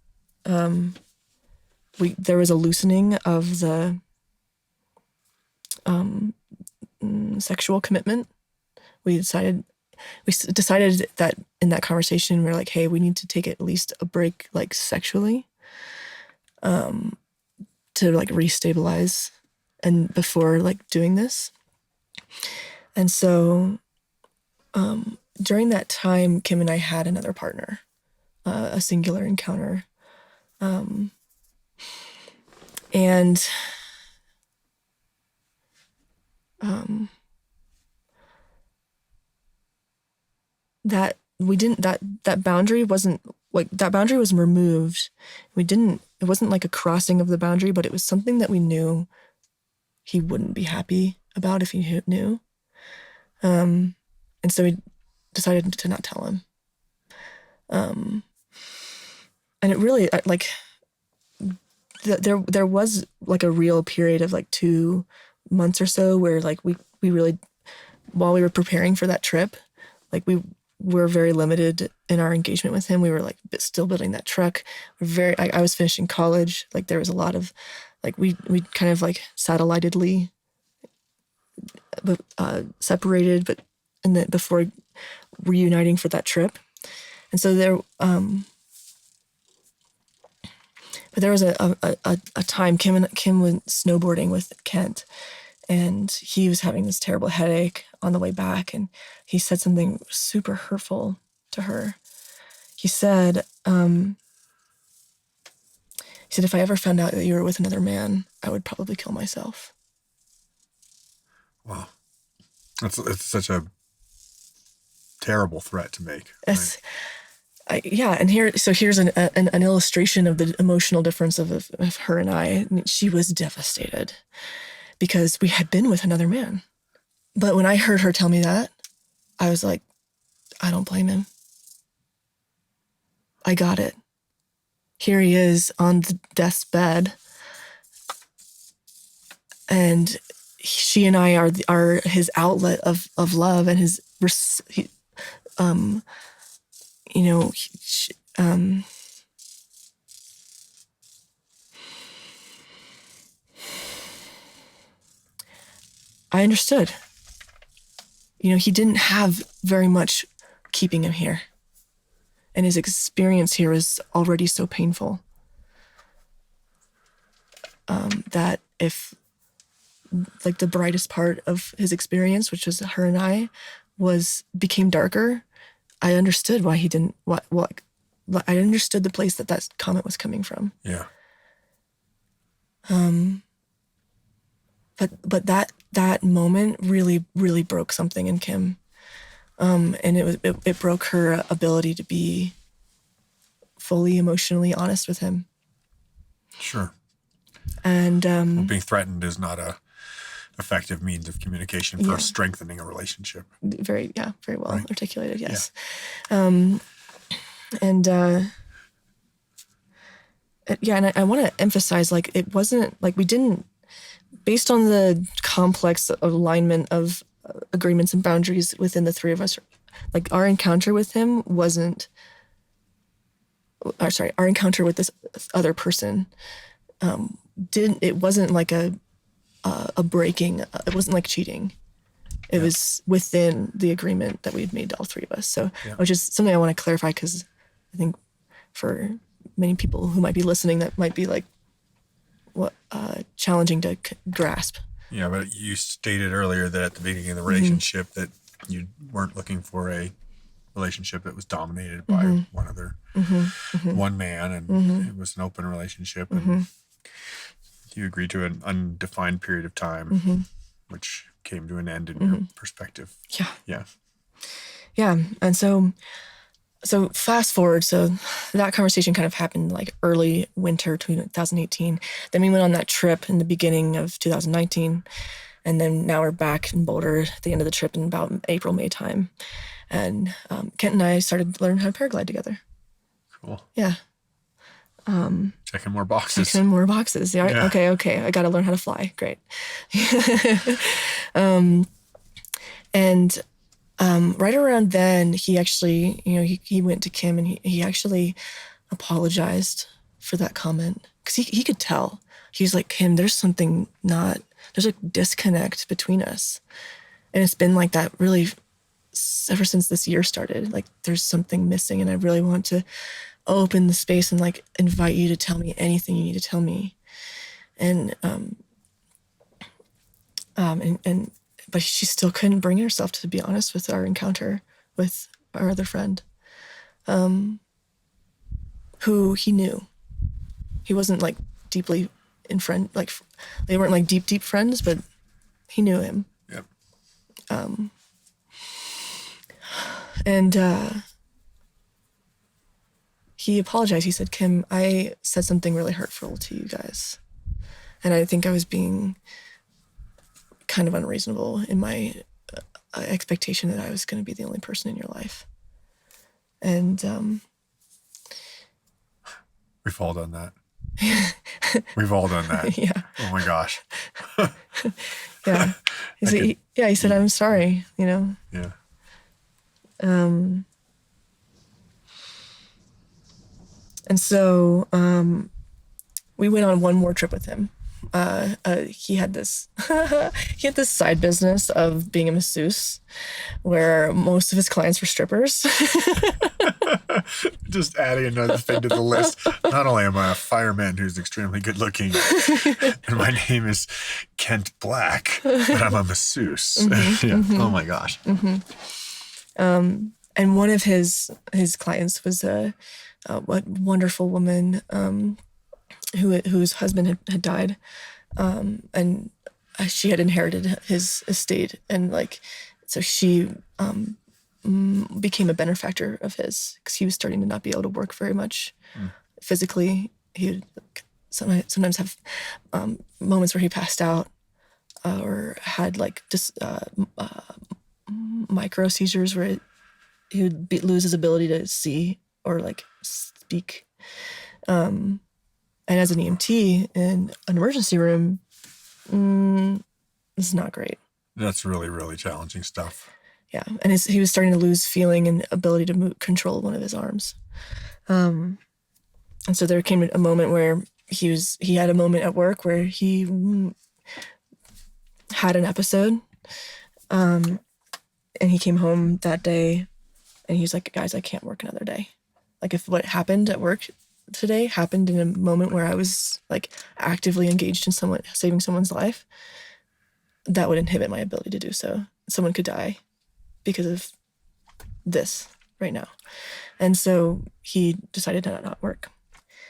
was a loosening of the sexual commitment. We decided that in that conversation, we're like, hey, we need to take at least a break, like sexually, to like restabilize, and before like doing this. And so during that time, Kim and I had another partner, a singular encounter. And that we didn't, that boundary wasn't like, that boundary was removed. It wasn't like a crossing of the boundary, but it was something that we knew he wouldn't be happy about if he knew. And so we decided to not tell him. And it really, like, there was like a real period of like 2 months or so where like we really, while we were preparing for that trip, like we were very limited in our engagement with him. We were like still building that truck. I was finishing college. Like there was a lot of, like we kind of like satellitedly separated, but and then before reuniting for that trip. And so but there was a time Kim went snowboarding with Kent, and he was having this terrible headache on the way back, and he said something super hurtful to her. He said, if I ever found out that you were with another man, I would probably kill myself. Wow. It's such a terrible threat to make. Right? And here's an illustration of the emotional difference of her and I. She was devastated because we had been with another man. But when I heard her tell me that, I was like, I don't blame him. I got it. Here he is on the death's bed, and she and I are his outlet of love and his I understood. He didn't have very much keeping him here. And his experience here was already so painful that if, like, the brightest part of his experience, which was her and I, became darker, I understood why he didn't. I understood the place that comment was coming from. Yeah. But that moment really, really broke something in Kim. And it broke her ability to be fully emotionally honest with him. Sure. And being threatened is not a effective means of communication for strengthening a relationship. Very well articulated. Yes. Yeah. And I want to emphasize, like, it wasn't like we didn't, based on the complex alignment of agreements and boundaries within the three of us, like our encounter with him wasn't, our encounter with this other person it wasn't like a breaking, it wasn't like cheating. It was within the agreement that we'd made, all three of us. So, which is something I want to clarify, because I think for many people who might be listening, that might be like challenging to grasp. Yeah, but you stated earlier that at the beginning of the relationship that you weren't looking for a relationship that was dominated by one man, and it was an open relationship, and you agreed to an undefined period of time, which came to an end in your perspective. Yeah. And so fast forward, so that conversation kind of happened like early winter 2018. Then we went on that trip in the beginning of 2019. And then now we're back in Boulder at the end of the trip in about April, May time. And Kent and I started to learn how to paraglide together. Cool. Yeah. Checking more boxes. Yeah. Okay. I got to learn how to fly. Great. Right around then, he actually, he went to Kim, and he actually apologized for that comment, because he could tell. He was like, Kim, there's a disconnect between us. And it's been like that really ever since this year started. Like, there's something missing, and I really want to open the space and like invite you to tell me anything you need to tell me. But she still couldn't bring herself to be honest with our encounter with our other friend, who he knew. He wasn't like deeply in friend, like they weren't like deep friends, but he knew him. Yep. And he apologized. He said, Kim, I said something really hurtful to you guys. And I think I was being kind of unreasonable in my expectation that I was going to be the only person in your life. And we've all done that. We've all done that. Yeah. Oh my gosh. Yeah. He said, I'm sorry, you know? Yeah. And so we went on one more trip with him. He had this side business of being a masseuse, where most of his clients were strippers. Just adding another thing to the list. Not only am I a fireman who's extremely good looking, and my name is Kent Black, but I'm a masseuse. Mm-hmm, Yeah. mm-hmm. Oh my gosh. Mm-hmm. And one of his clients was a wonderful woman whose husband had died, and she had inherited his estate, and like so she became a benefactor of his, because he was starting to not be able to work very much physically. He would sometimes have moments where he passed out or had like just micro seizures where he would lose his ability to see or like speak. And as an EMT in an emergency room, it's not great. That's really, really challenging stuff. Yeah, and he was starting to lose feeling and ability to control one of his arms. And so there came a moment where he had a moment at work where he had an episode. And he came home that day and he was like, guys, I can't work another day. Like if what happened at work today happened in a moment where I was like actively engaged in saving someone's life, that would inhibit my ability to do so. Someone could die because of this right now. And so he decided to not work.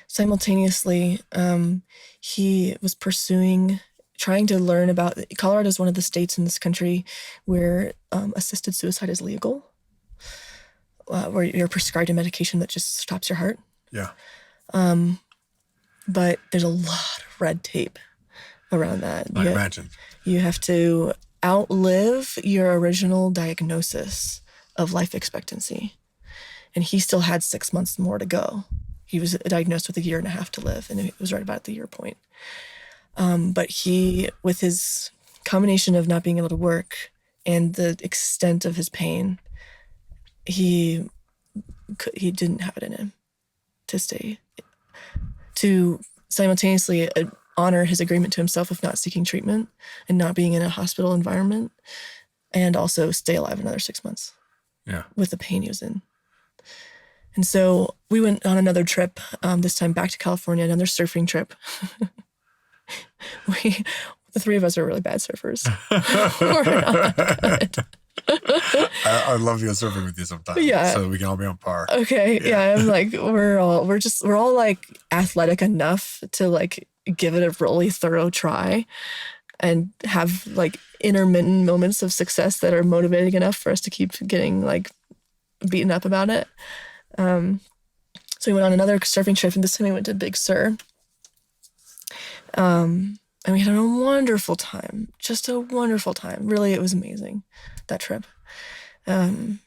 Simultaneously, he was trying to learn about, Colorado is one of the states in this country where assisted suicide is legal, where you're prescribed a medication that just stops your heart. Yeah. But there's a lot of red tape around that. I imagine. You have to outlive your original diagnosis of life expectancy. And he still had 6 months more to go. He was diagnosed with 1.5 years to live, and it was right about the year point. But he, with his combination of not being able to work and the extent of his pain, he didn't have it in him to simultaneously honor his agreement to himself of not seeking treatment and not being in a hospital environment, and also stay alive another 6 months. Yeah. With the pain he was in. And so we went on another trip, this time back to California, another surfing trip. The three of us are really bad surfers. We're not good. I'd love to go surfing with you sometime. Yeah. So we can all be on par. Okay. Yeah. I'm like, we're all like athletic enough to like give it a really thorough try and have like intermittent moments of success that are motivating enough for us to keep getting like beaten up about it. So we went on another surfing trip, and this time we went to Big Sur. And we had a wonderful time, just a wonderful time. Really, it was amazing, that trip. Thanks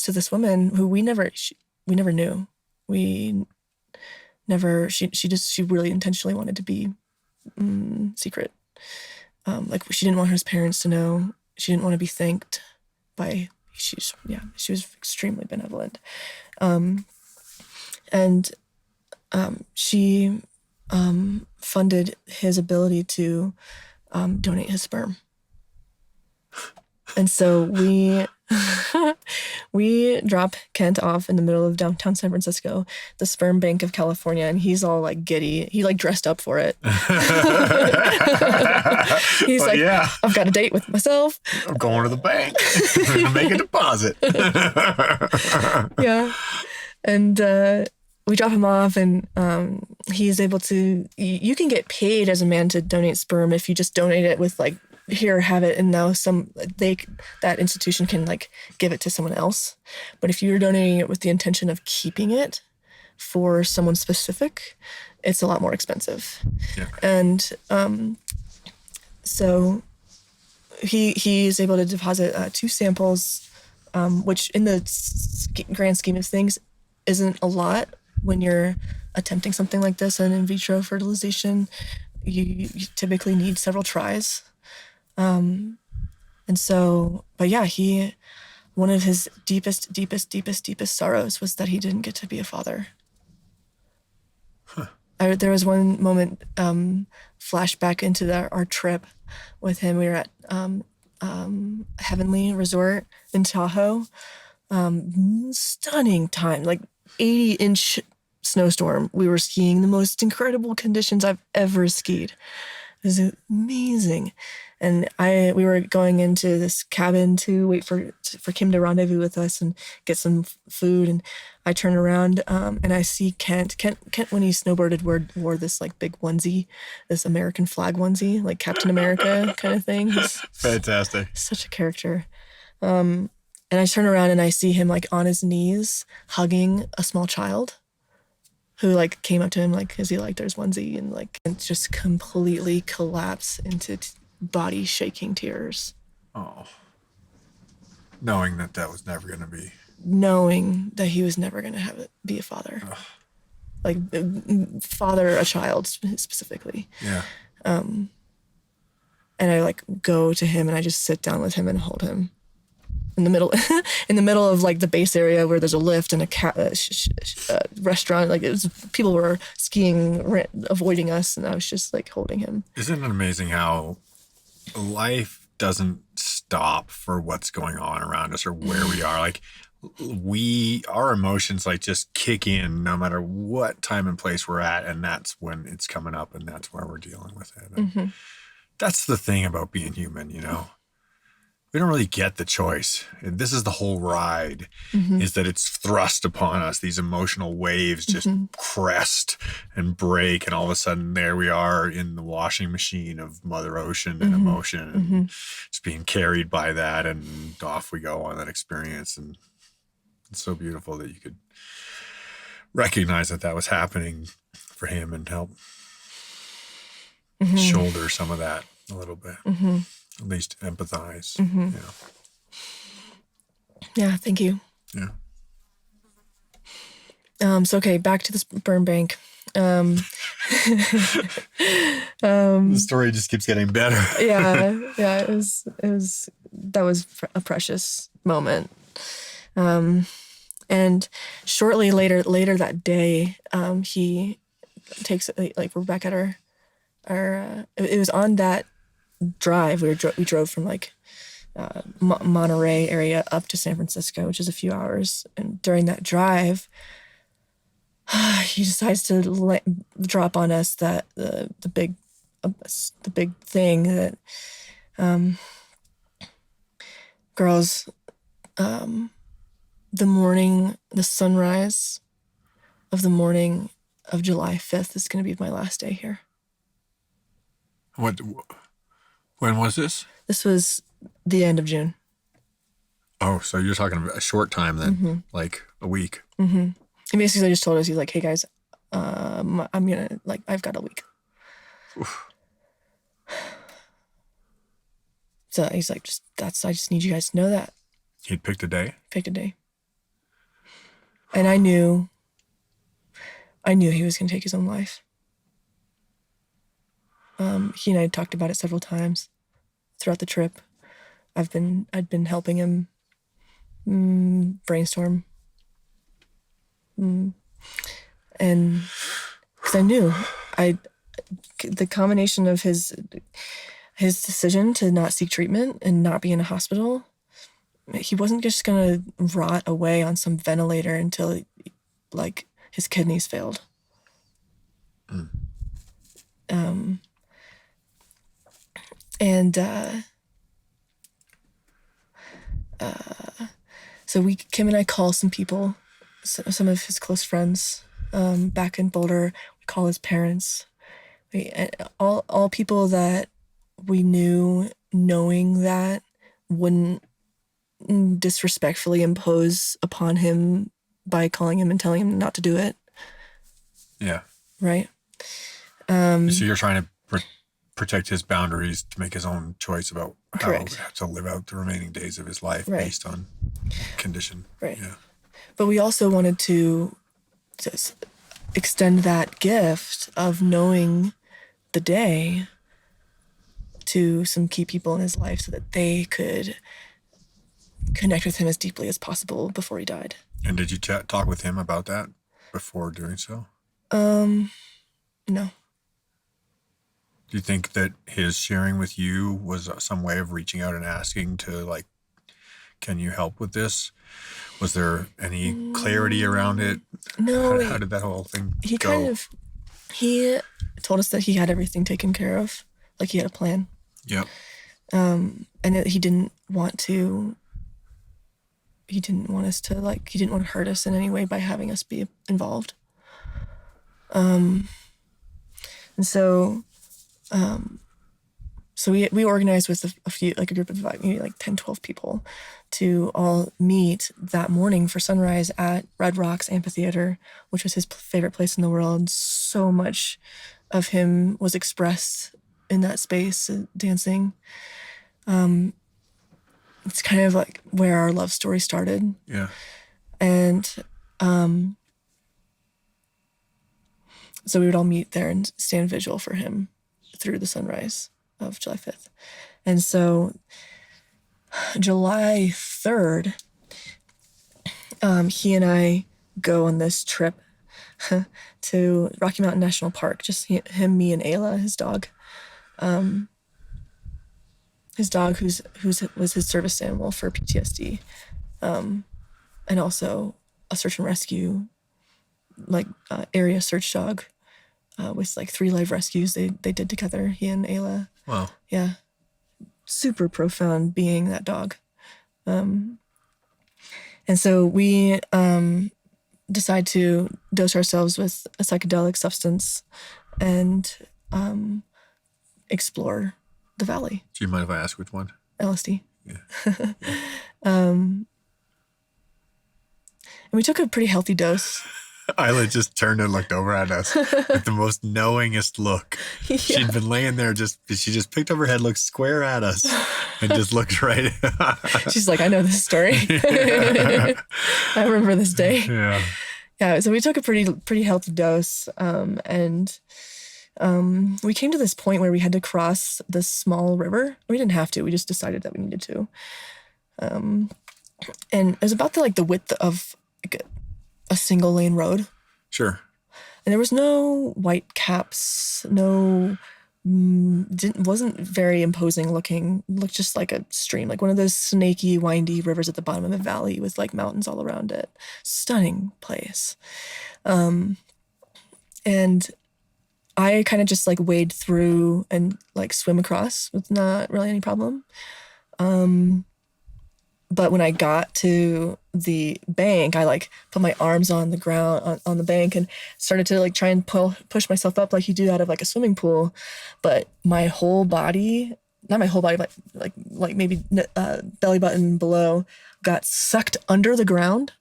to this woman who we never knew. She really intentionally wanted to be secret. Like she didn't want her parents to know. She didn't want to be thanked by, she was extremely benevolent. She funded his ability to donate his sperm. And so We drop Kent off in the middle of downtown San Francisco, the sperm bank of California, and he's all like giddy. He like dressed up for it. He's Well, like, yeah. I've got a date with myself. I'm going to the bank to make a deposit. Yeah. And we drop him off, and he's able to, you can get paid as a man to donate sperm if you just donate it with like, here, have it, and now that institution can like give it to someone else. But if you're donating it with the intention of keeping it for someone specific, it's a lot more expensive. Yeah. And so he is able to deposit 2 samples, which in the grand scheme of things isn't a lot when you're attempting something like this, an in vitro fertilization. You typically need several tries. And so, but yeah, one of his deepest sorrows was that he didn't get to be a father. Huh. There was one moment, flashback into our trip with him. We were at Heavenly Resort in Tahoe. Stunning time, like 80-inch snowstorm. We were skiing the most incredible conditions I've ever skied. It was amazing. And we were going into this cabin to wait for Kim to rendezvous with us and get some food. And I turn around and I see Kent. Kent, when he snowboarded, wore this like big onesie, this American flag onesie, like Captain America kind of thing. He's Fantastic. such a character. And I turn around and I see him like on his knees hugging a small child who like came up to him like, is he like there's onesie, and like and just completely collapse into body shaking tears. Oh. Knowing that was never going to be. Knowing that he was never going to be a father. Ugh. Like father a child specifically. Yeah. And I like go to him and I just sit down with him and hold him in the middle of like the base area where there's a lift and a restaurant. Like people were skiing, avoiding us, and I was just like holding him. Isn't it amazing how life doesn't stop for what's going on around us or where we are? Like our emotions like just kick in no matter what time and place we're at, and that's when it's coming up, and that's where we're dealing with it. Mm-hmm. That's the thing about being human, you know. We don't really get the choice. This is the whole ride, is that it's thrust upon us. These emotional waves just crest and break. And all of a sudden there we are in the washing machine of Mother Ocean and emotion and just being carried by that. And off we go on that experience. And it's so beautiful that you could recognize that was happening for him and help shoulder some of that a little bit. At least empathize. Yeah, thank you. Yeah. So okay, back to the sperm bank. The story just keeps getting better. yeah. That was a precious moment. And shortly later that day, he takes like we're back at our it was on that drive. We drove from like Monterey area up to San Francisco, which is a few hours. And during that drive, he decides to drop on us that the big thing that girls, the sunrise of the morning of July 5th is going to be my last day here. When was this? This was the end of June. Oh, so you're talking about a short time then, like a week. He basically just told us, he's like, hey guys, I'm gonna, like, I've got a week. Oof. So he's like, I just need you guys to know that. He'd picked a day? Picked a day. And I knew he was gonna take his own life. He and I had talked about it several times throughout the trip. I'd been helping him brainstorm. And because I knew the combination of his decision to not seek treatment and not be in a hospital he wasn't just gonna rot away on some ventilator until like his kidneys failed. And so Kim and I call some people, some of his close friends, back in Boulder. We call his parents. All people that we knew, knowing that wouldn't disrespectfully impose upon him by calling him and telling him not to do it. Yeah. Right. So you're trying to protect his boundaries to make his own choice about how to live out the remaining days of his life based on condition. Right. Yeah. But we also wanted to extend that gift of knowing the day to some key people in his life so that they could connect with him as deeply as possible before he died. And did you talk with him about that before doing so? No. Do you think that his sharing with you was some way of reaching out and asking to, like, can you help with this? Was there any clarity around it? No. How did that whole thing go? He told us that he had everything taken care of. Like, he had a plan. Yep. And that he didn't want us to, like, he didn't want to hurt us in any way by having us be involved. And so we organized with a group of maybe like 10, 12 people to all meet that morning for sunrise at Red Rocks Amphitheater, which was his favorite place in the world. So much of him was expressed in that space, dancing. It's kind of like where our love story started. Yeah. And so we would all meet there and stand vigil for him through the sunrise of July 5th. And so July 3rd, he and I go on this trip to Rocky Mountain National Park. Just him, me, and Ayla, his dog. His dog, who was his service animal for PTSD, and also a search and rescue, like area search dog, with like 3 live rescues they did together. He and Ayla. Wow. Yeah, super profound being, that dog. And so we decide to dose ourselves with a psychedelic substance and explore the valley. Do you mind if I ask which one? LSD. Yeah. And we took a pretty healthy dose. Isla just turned and looked over at us with the most knowingest look. Yeah. She'd been laying there, she just picked up her head, looked square at us, and just looked right. She's like, I know this story. I remember this day. Yeah. Yeah. So we took a pretty healthy dose, and we came to this point where we had to cross this small river. We didn't have to. We just decided that we needed to. And it was about the width of like a single lane road. Sure. And there was no white caps, wasn't very imposing looking. It looked just like a stream, like one of those snaky, windy rivers at the bottom of a valley with like mountains all around it. Stunning place. And I kind of just like wade through and like swim across with not really any problem. But when I got to the bank, I like put my arms on the ground on the bank and started to like try and push myself up like you do out of like a swimming pool. But my whole body, not my whole body, but like maybe belly button below, got sucked under the ground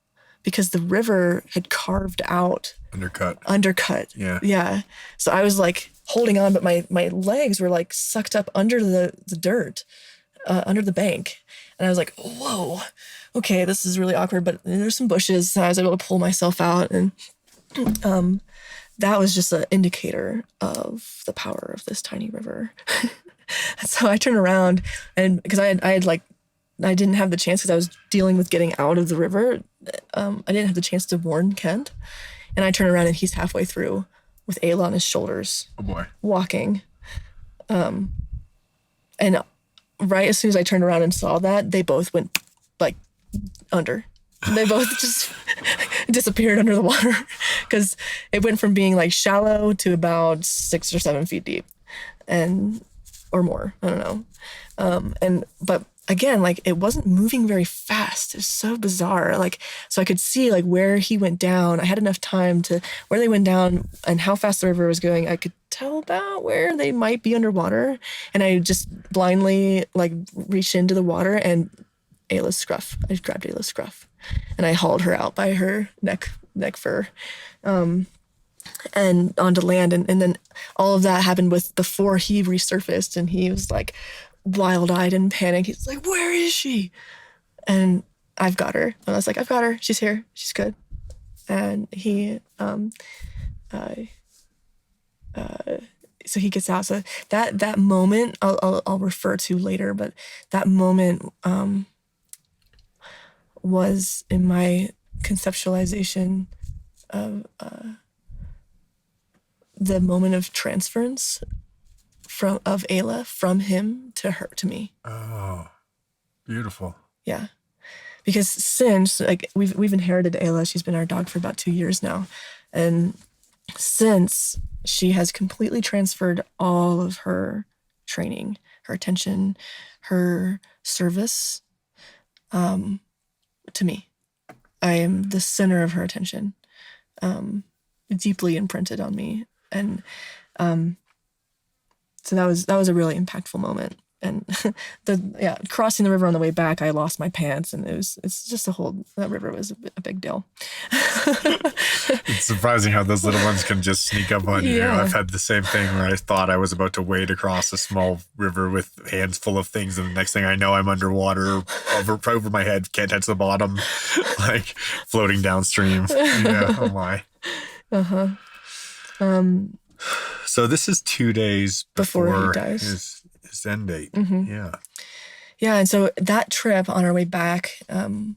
because the river had carved out. Undercut. Yeah. Yeah. So I was like holding on, but my legs were like sucked up under the dirt, under the bank. And I was like, whoa, okay, this is really awkward, but there's some bushes. And I was able to pull myself out. And that was just an indicator of the power of this tiny river. So I turned around, and because I didn't have the chance, because I was dealing with getting out of the river. I didn't have the chance to warn Kent. And I turn around and he's halfway through with Ayla on his shoulders. Oh boy. Walking. And right as soon as I turned around and saw that, they both went like under. They both just disappeared under the water because it went from being like shallow to about 6 or 7 feet deep, or more. I don't know. But again, like it wasn't moving very fast. It was so bizarre. Like, so I could see like where he went down. I had enough time to where they went down and how fast the river was going. I could tell about where they might be underwater. And I just blindly like reached into the water and Ayla's scruff. I just grabbed Ayla's scruff and I hauled her out by her neck fur. And onto land. And then all of that happened before he resurfaced and he was like wild-eyed and panicked. He's like, where is she? And I've got her. And I was like, I've got her. She's here. She's good. And he, so he gets out. So that moment I'll refer to later, but that moment was in my conceptualization of the moment of transference of Ayla from him to her, to me. Oh, beautiful. Yeah. Because since, like, we've inherited Ayla, she's been our dog for about 2 years now. And since, she has completely transferred all of her training, her attention, her service, to me. I am the center of her attention, deeply imprinted on me. And so that was a really impactful moment. And crossing the river on the way back, I lost my pants, and it's just that river was a big deal. It's surprising how those little ones can just sneak up on you. Yeah. I've had the same thing where I thought I was about to wade across a small river with hands full of things, and the next thing I know, I'm underwater, over my head, can't touch the bottom, like floating downstream. Yeah, oh my. Uh-huh. So this is 2 days before he dies. His end date. Mm-hmm. Yeah. Yeah, and so that trip on our way back, we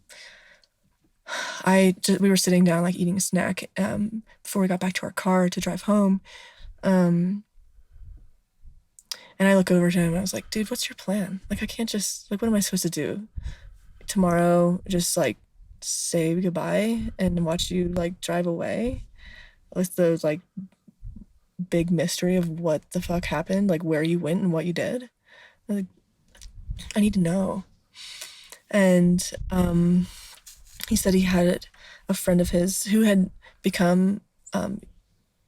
were sitting down like eating a snack before we got back to our car to drive home, and I look over to him and I was like, dude, what's your plan? Like, I can't just, like, what am I supposed to do tomorrow? Just like say goodbye and watch you like drive away with the like big mystery of what the fuck happened, like where you went and what you did. Like, I need to know. And he said he had a friend of his who had become, in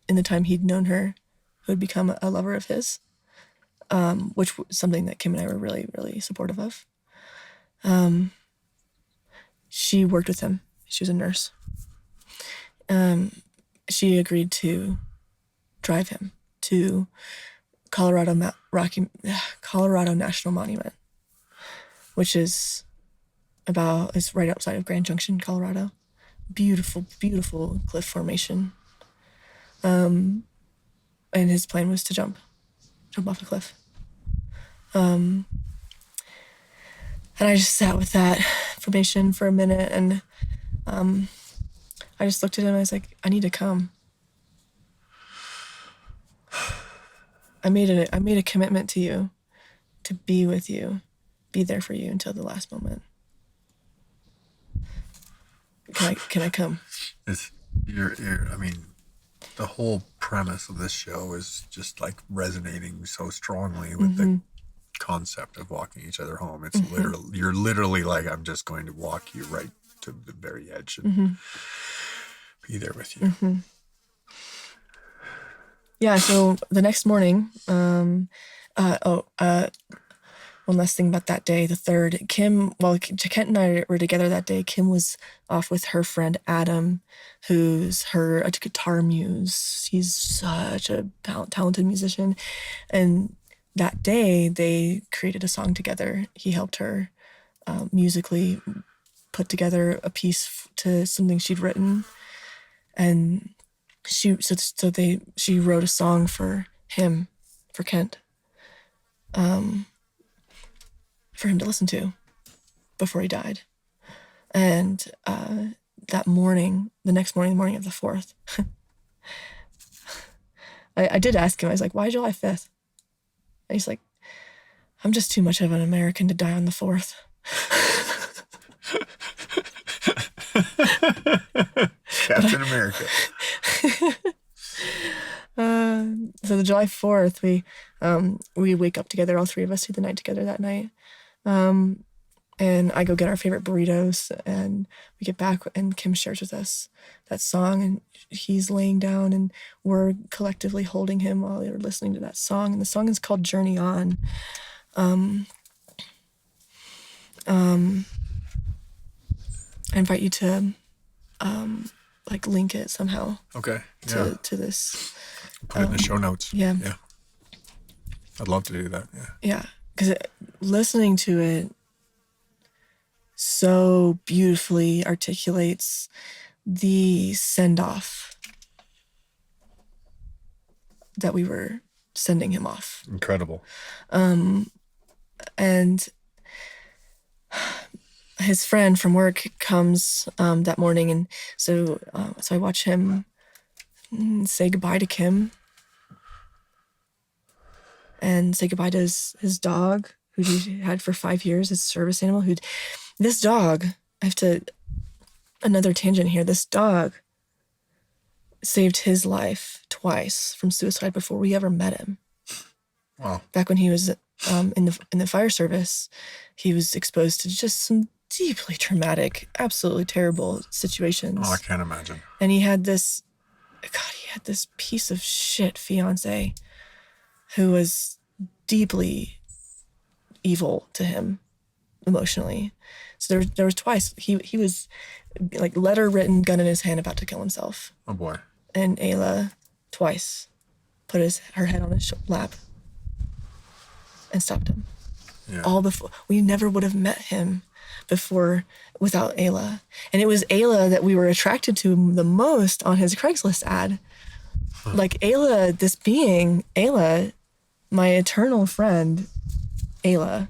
the time he'd known her, who had become a lover of his, which was something that Kim and I were really, really supportive of. She worked with him. She was a nurse. She agreed to drive him to Colorado National Monument, which is right outside of Grand Junction, Colorado. Beautiful, beautiful cliff formation. And his plan was to jump off a cliff. And I just sat with that information for a minute, and I just looked at him and I was like, I need to come. I made a commitment to you, to be with you, be there for you until the last moment. Can I come? I mean, the whole premise of this show is just like resonating so strongly with the concept of walking each other home. It's you're literally like, I'm just going to walk you right to the very edge and be there with you. Mm-hmm. Yeah, so the next morning, one last thing about that day, the 3rd, Kent and I were together that day. Kim was off with her friend Adam, who's a guitar muse. He's such a talented musician. And that day, they created a song together. He helped her musically put together a piece to something she'd written. And she wrote a song for him, for Kent, for him to listen to before he died. And that morning, the morning of the 4th, I did ask him, I was like, why July 5th? And he's like, I'm just too much of an American to die on the 4th. Captain America. So the July 4th, we wake up together, all three of us through the night together that night. And I go get our favorite burritos, and we get back, and Kim shares with us that song, and he's laying down, and we're collectively holding him while we're listening to that song. And the song is called Journey On. I invite you to like link it somehow. Okay. To this. Put it in the show notes. Yeah. Yeah. I'd love to do that. Yeah. Yeah. Because listening to it so beautifully articulates the send-off that we were sending him off. Incredible. And his friend from work comes that morning, and so I watch him say goodbye to Kim and say goodbye to his dog, who he had for 5 years, his service animal. This dog, another tangent here, this dog saved his life twice from suicide before we ever met him. Wow. Back when he was in the fire service, he was exposed to just some deeply traumatic, absolutely terrible situations. Oh, I can't imagine. And he had this piece of shit fiance who was deeply evil to him emotionally. So there was twice. He was like letter written, gun in his hand, about to kill himself. Oh boy. And Ayla twice put her head on his lap and stopped him. Yeah. All before. We never would have met him before without Ayla. And it was Ayla that we were attracted to the most on his Craigslist ad. Like Ayla, this being, Ayla, my eternal friend, Ayla,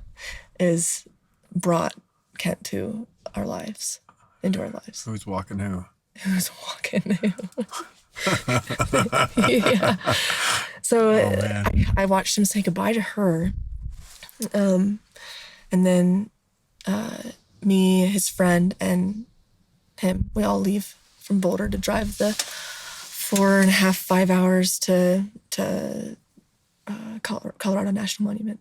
is brought Kent to our lives, into our lives. Who's walking who? Who's walking who? Yeah. So I watched him say goodbye to her. And then me, his friend, and him, we all leave from Boulder to drive the 4.5, 5 hours to Colorado National Monument.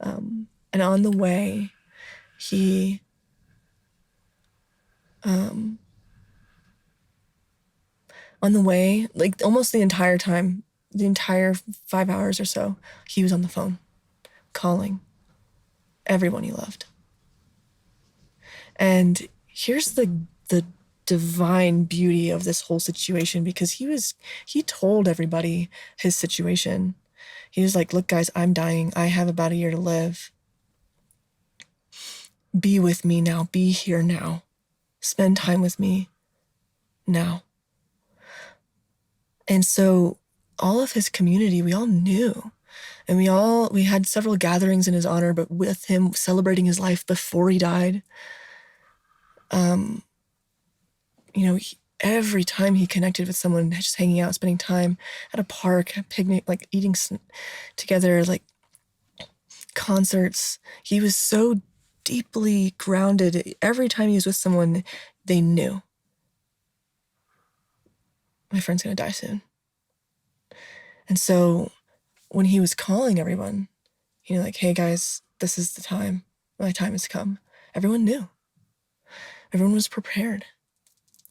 And on the way, he like almost the entire time, the entire 5 hours or so, he was on the phone calling everyone he loved. And here's the divine beauty of this whole situation, because he told everybody his situation. He was like, look, guys, I'm dying. I have about a year to live. Be with me now. Be here now. Spend time with me now. And so all of his community, we all knew. And we had several gatherings in his honor, but with him celebrating his life before he died. Every time he connected with someone, just hanging out, spending time at a park, a picnic, like eating together, like concerts, he was so deeply grounded. Every time he was with someone, they knew, my friend's gonna die soon. And so when he was calling everyone, like, hey guys, this is the time. My time has come. Everyone knew. Everyone was prepared.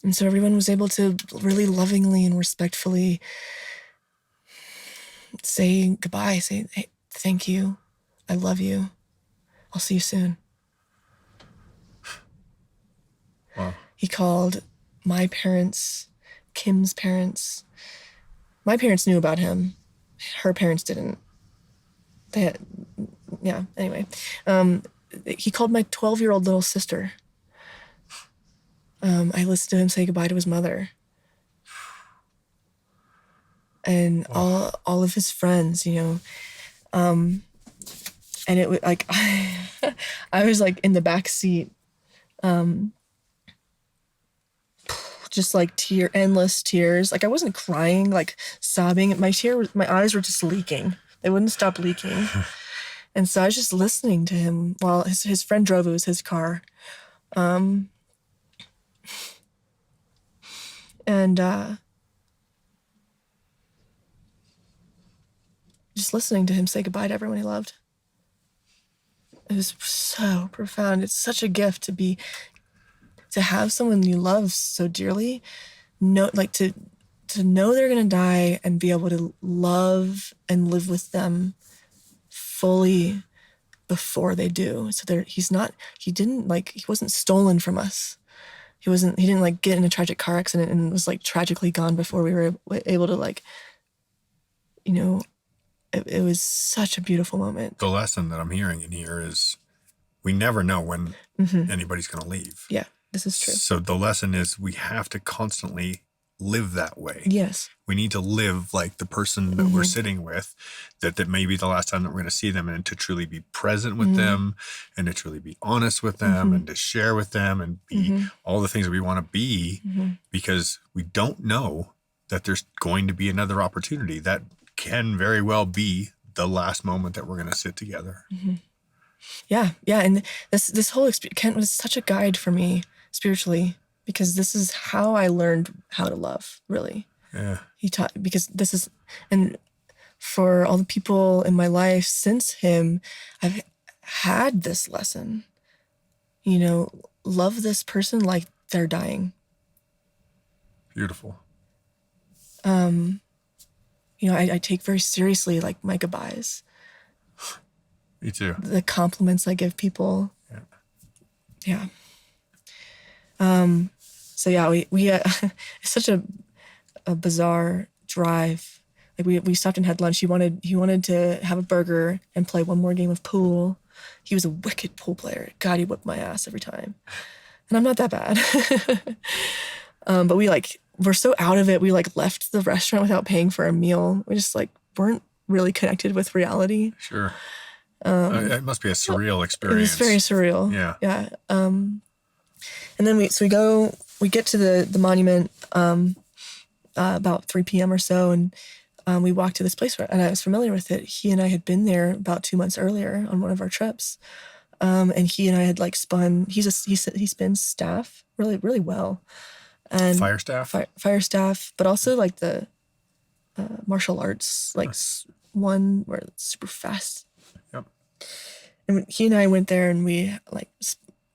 And so everyone was able to really lovingly and respectfully say goodbye, say, hey, thank you. I love you. I'll see you soon. Wow. He called my parents, Kim's parents. My parents knew about him. Her parents didn't. Anyway. He called my 12-year-old little sister. I listened to him say goodbye to his mother. And all of his friends, and it was like, I was like in the back seat, just like endless tears. Like I wasn't crying, like sobbing. My eyes were just leaking. They wouldn't stop leaking. And so I was just listening to him while his friend drove. It was his car. And just listening to him say goodbye to everyone he loved. It was so profound. It's such a gift to have someone you love so dearly, to know they're gonna die and be able to love and live with them fully before they do. So he wasn't stolen from us. He didn't like get in a tragic car accident and was like tragically gone before we were able to like, you know, it was such a beautiful moment. The lesson that I'm hearing in here is we never know when anybody's going to leave. Yeah, this is true. So the lesson is we have to constantly live that way. Yes. We need to live like the person that we're sitting with, that may be the last time that we're going to see them, and to truly be present with them, and to truly be honest with them, and to share with them, and be all the things that we want to be, because we don't know that there's going to be another opportunity that can very well be the last moment that we're going to sit together. Yeah. And this whole experience, Kent was such a guide for me spiritually, because this is how I learned how to love, really. Yeah. He taught, and for all the people in my life since him, I've had this lesson, love this person like they're dying. Beautiful. I take very seriously like my goodbyes. Me too. The compliments I give people. Yeah. So yeah, we it's such a bizarre drive. Like we stopped and had lunch. He wanted to have a burger and play one more game of pool. He was a wicked pool player. God, he whipped my ass every time. And I'm not that bad. But we're so out of it. We left the restaurant without paying for a meal. We just weren't really connected with reality. Sure. It must be a surreal experience. It was very surreal. Yeah. Yeah. And then we get to the monument about 3 p.m. or so, and we walked to this place and I was familiar with it. He and I had been there about 2 months earlier on one of our trips, and he and I had spun. He spins staff really really well, and fire staff, fire staff, but also the martial arts one where it's super fast. Yep. And he and I went there and we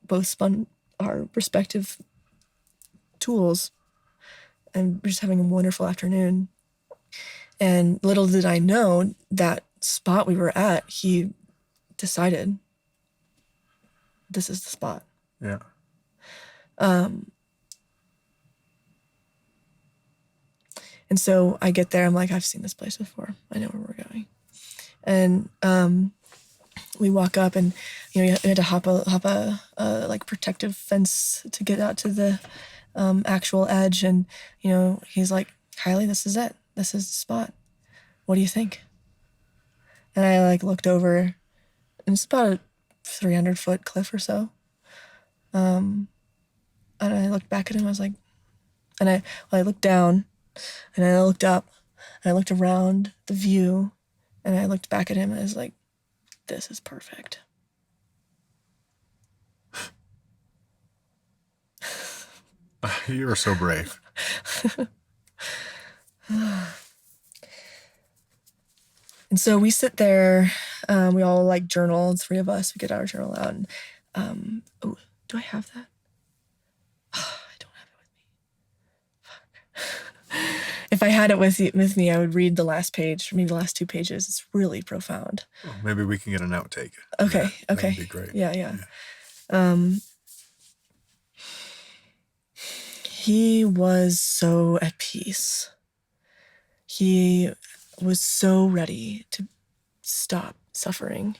both spun our respective tools, and we're just having a wonderful afternoon. And little did I know that spot we were at, he decided this is the spot. Yeah. And so I get there, I'm like, I've seen this place before. I know where we're going. And we walk up, and we had to hop a protective fence to get out to the actual edge. And he's like, Kiley, this is it. This is the spot. What do you think? And I looked over, and it's about a 300-foot cliff or so. And I looked back at him. I was like, I looked down, and I looked up, and I looked around the view, and I looked back at him, and I was like, this is perfect. You are so brave. And so we sit there, we all journal, 3 of us, we get our journal out, and do I have that? Oh, I don't have it with me. Fuck. If I had it with me, I would read the last page, maybe the last 2 pages. It's really profound. Well, maybe we can get an outtake. Okay. That would be great. Yeah. He was so at peace. He was so ready to stop suffering.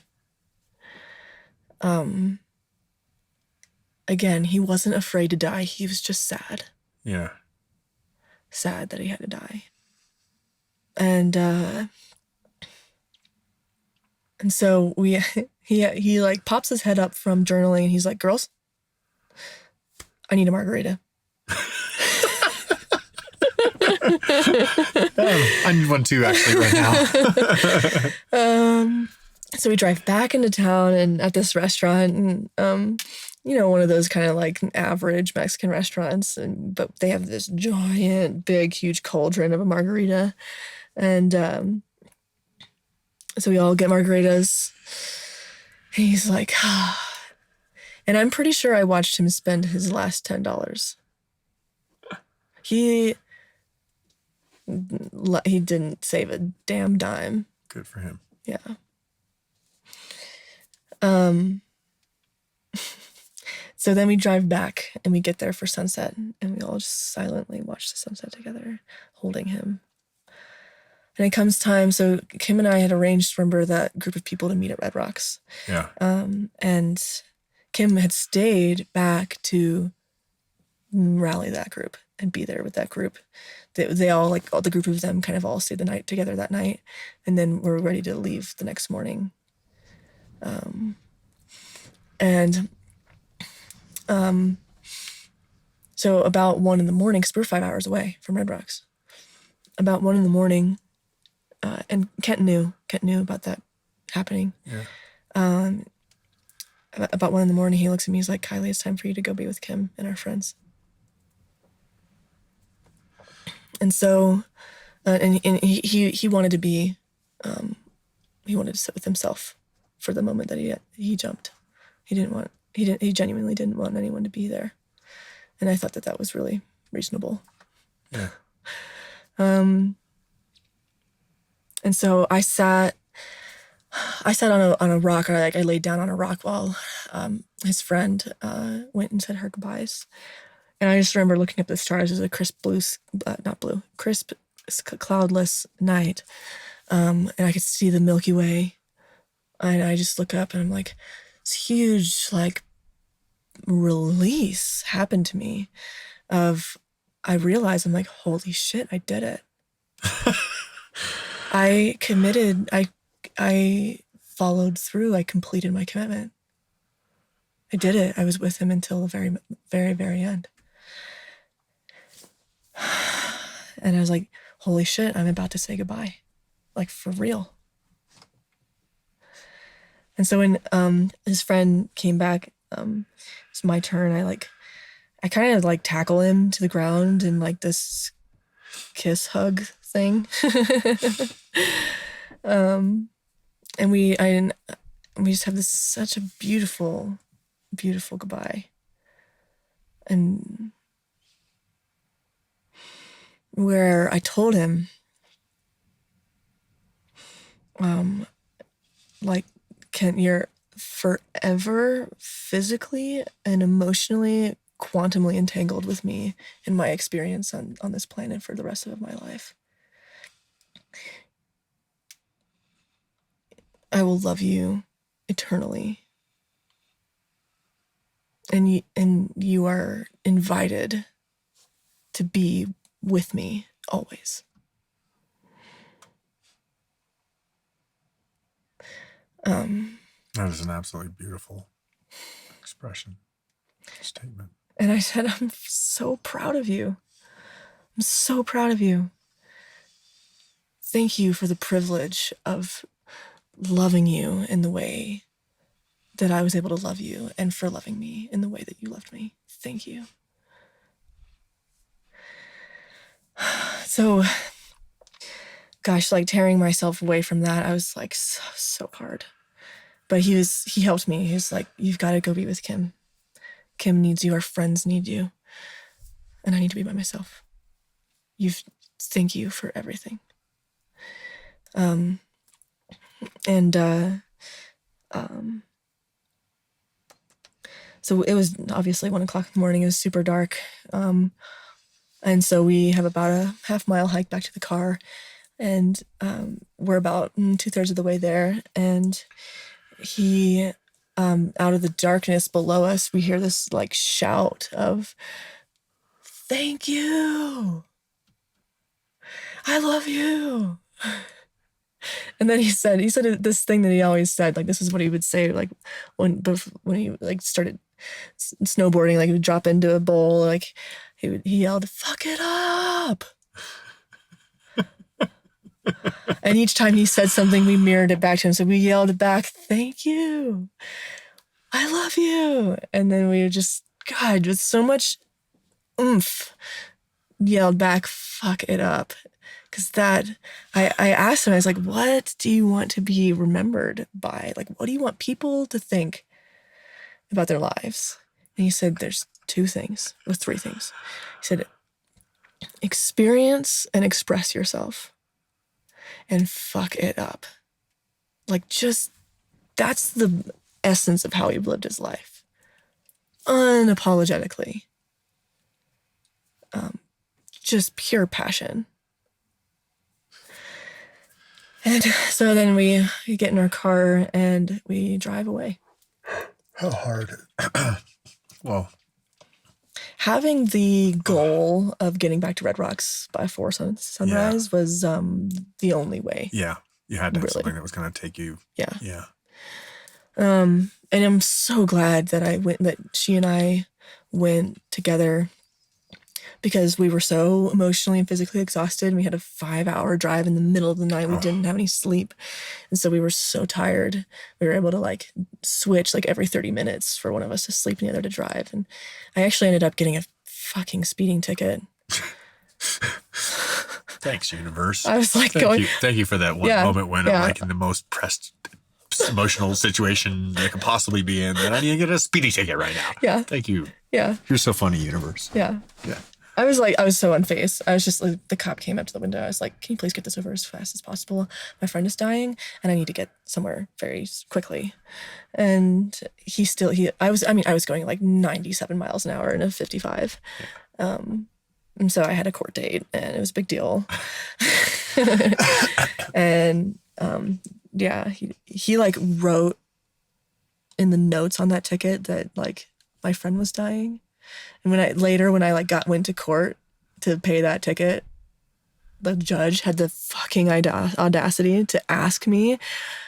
Again, he wasn't afraid to die. He was just sad. Yeah. Sad that he had to die. And so he pops his head up from journaling, and he's like, girls, I need a margarita. I need one too, actually, right now. So we drive back into town and at this restaurant, and one of those kind of like average Mexican restaurants, but they have this giant, big, huge cauldron of a margarita. And so we all get margaritas. And he's like, and I'm pretty sure I watched him spend his last $10. He didn't save a damn dime. Good for him. Yeah. So then we drive back and we get there for sunset and we all just silently watch the sunset together, holding him. And it comes time, so Kim and I had arranged, remember, that group of people to meet at Red Rocks. Yeah. And Kim had stayed back to rally that group and be there with that group. They all, like, all the group of them kind of all stayed the night together that night. And then we're ready to leave the next morning. So about 1 a.m, because we're 5 hours away from Red Rocks. About 1 a.m, and Kent knew about that happening. Yeah. About 1 a.m, he looks at me, he's like, Kiley, it's time for you to go be with Kim and our friends. And so, and he wanted to be, he wanted to sit with himself for the moment that he jumped. He genuinely didn't want anyone to be there. And I thought that was really reasonable. Yeah. And so I sat on a rock, or I laid down on a rock while his friend went and said her goodbyes. And I just remember looking up at the stars. It was a crisp, cloudless night. And I could see the Milky Way. And I just look up and I'm like, this huge, like, release happened to me I realized, I'm like, holy shit, I did it. I committed, I followed through, I completed my commitment. I did it. I was with him until the very, very, very end. And I was like, holy shit, I'm about to say goodbye. Like, for real. And so when his friend came back, it's my turn. I kind of like tackle him to the ground in like this kiss hug thing. And we just have such a beautiful, beautiful goodbye. And where I told him, like, Kent, you're forever physically and emotionally, quantumly entangled with me in my experience on this planet for the rest of my life. I will love you eternally. And you are invited to be with me always. That is an absolutely beautiful expression, statement. And I said, I'm so proud of you. I'm so proud of you. Thank you for the privilege of loving you in the way that I was able to love you, and for loving me in the way that you loved me. Thank you. So, gosh, like, tearing myself away from that, I was like, so hard. But he helped me. He was like, you've got to go be with Kim. Kim needs you. Our friends need you. And I need to be by myself. Thank you for everything. So it was obviously 1 o'clock in the morning. It was super dark. And so we have about a half-mile hike back to the car. And we're about 2/3 of the way there. And he, out of the darkness below us, we hear this like shout of, thank you. I love you. And then he said this thing that he always said, like, this is what he would say, like, when he like started snowboarding, like, he would drop into a bowl, like, he yelled, fuck it up. And each time he said something, we mirrored it back to him. So we yelled back, thank you. I love you. And then we just, God, with so much oomph, yelled back, fuck it up. Because I asked him, I was like, what do you want to be remembered by? Like, what do you want people to think about their lives? And he said, there's two things, or three things. He said, experience and express yourself and fuck it up. Like, just, that's the essence of how he lived his life. Unapologetically. Just pure passion. And so then we get in our car and we drive away. How hard? Well, having the goal of getting back to Red Rocks by sunrise was the only way. Yeah, you had to have Really. something that was going to take you. Yeah. Yeah. And I'm so glad that she and I went together, because we were so emotionally and physically exhausted. And we had a 5-hour drive in the middle of the night. We didn't have any sleep. And so we were so tired. We were able to like switch like every 30 minutes for one of us to sleep and the other to drive. And I actually ended up getting a fucking speeding ticket. Thanks, universe. I was like, thank you for that one moment when I'm like in the most pressed emotional situation I could possibly be in, that I need to get a speeding ticket right now. Yeah. Thank you. Yeah. You're so funny, universe. Yeah. Yeah. I was so unfazed. I was just like, the cop came up to the window. I was like, can you please get this over as fast as possible? My friend is dying and I need to get somewhere very quickly. And I was going like 97 miles an hour in a 55. And so I had a court date and it was a big deal. And he like wrote in the notes on that ticket that like my friend was dying. And when I went to court to pay that ticket, the judge had the fucking audacity to ask me,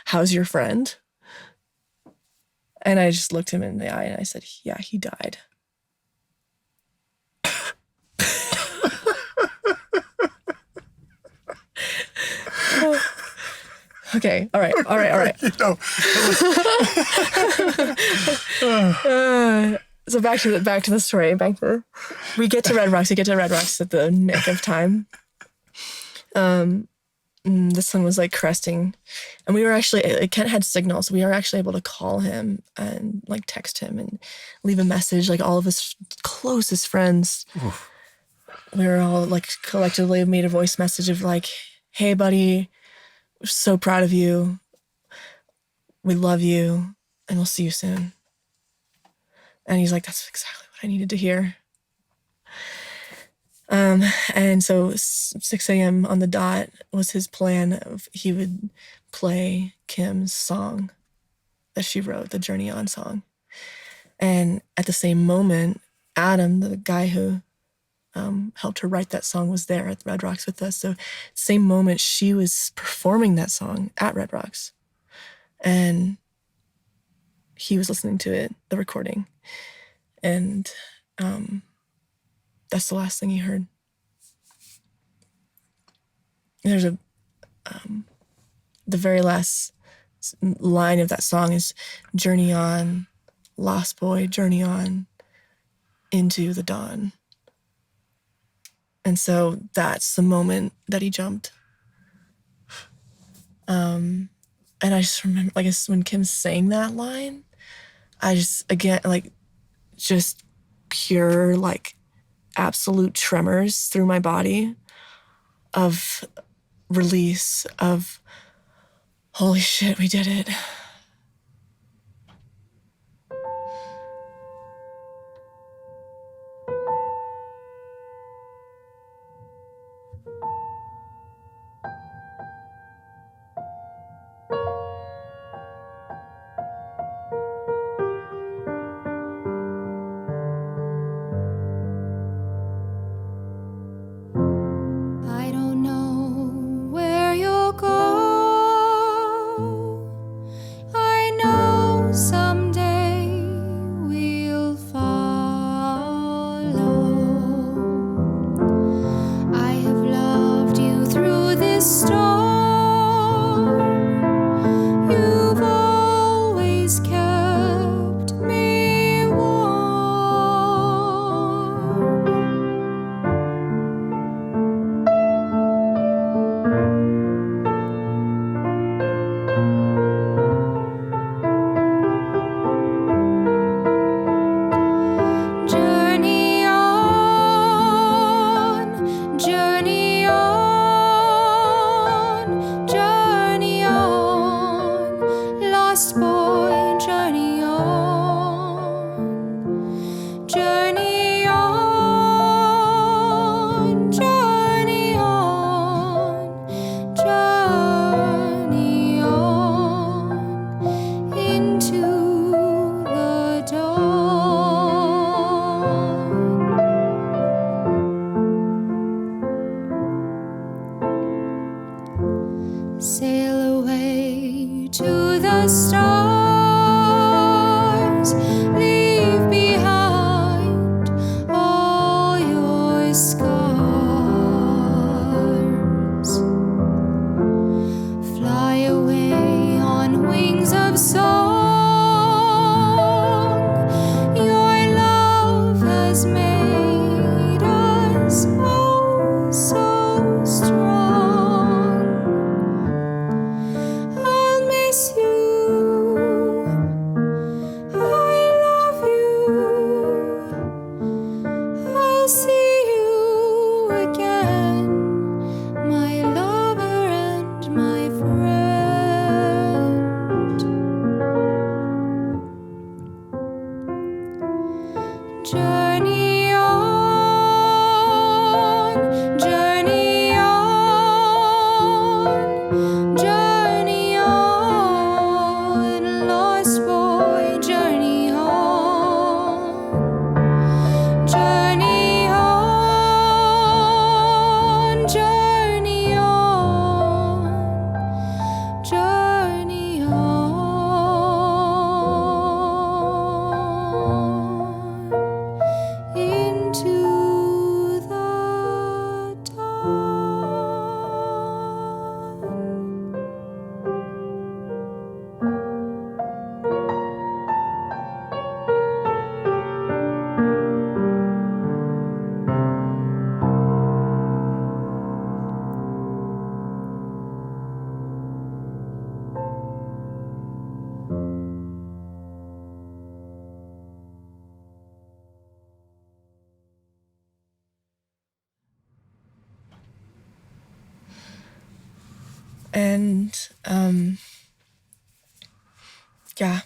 how's your friend? And I just looked him in the eye and I said, yeah, he died. Okay. All right. You know, So back to the story. We get to Red Rocks. We get to Red Rocks at the nick of time. The sun was like cresting, and we were actually, Kent had signal, so we were actually able to call him and like text him and leave a message. Like all of his closest friends, Oof. We were all like collectively made a voice message of like, "Hey, buddy, we're so proud of you. We love you, and we'll see you soon." And he's like, that's exactly what I needed to hear. And so 6 a.m. on the dot was his plan. He would play Kim's song that she wrote, the Journey On song. And at the same moment, Adam, the guy who helped her write that song, was there at Red Rocks with us. So same moment, she was performing that song at Red Rocks. And he was listening to it, the recording. And that's the last thing he heard. There's the very last line of that song is, journey on, lost boy, journey on into the dawn. And so that's the moment that he jumped. And I just remember, like, when Kim sang that line, I just, again, like, just pure, like, absolute tremors through my body of release, of, holy shit, we did it. I don't know where you'll go. has made us all so strong. I'll miss you. I love you. I'll see you again, my lover and my friend. Journey on, journey on, journey on, lost boy, journey on, journey on, journey on, journey on into the dawn. And yeah,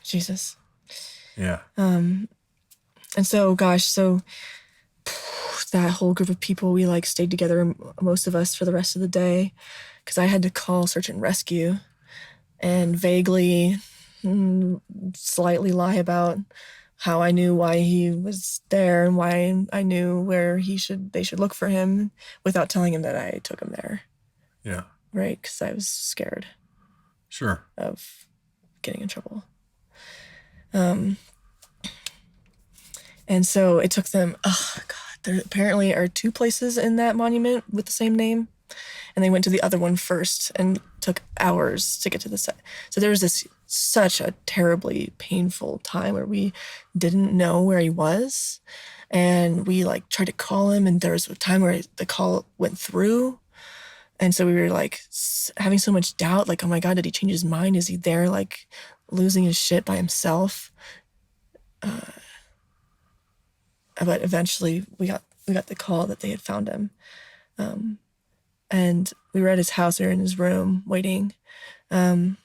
Jesus. Yeah. And so, gosh, so that whole group of people, we like stayed together, most of us, for the rest of the day, because I had to call search and rescue and vaguely, slightly lie about how I knew why he was there and why I knew where they should look for him, without telling him that I took him there, Yeah. right? Because I was scared Sure. of getting in trouble. And so it took them, oh God, there apparently are 2 places in that monument with the same name. And they went to the other one first and took hours to get to the site. So there was such a terribly painful time where we didn't know where he was. And we like tried to call him, and there was a time where the call went through. And so we were like having so much doubt, like, oh my God, did he change his mind? Is he there like losing his shit by himself? But eventually we got the call that they had found him. And we were at his house, we were in his room waiting. And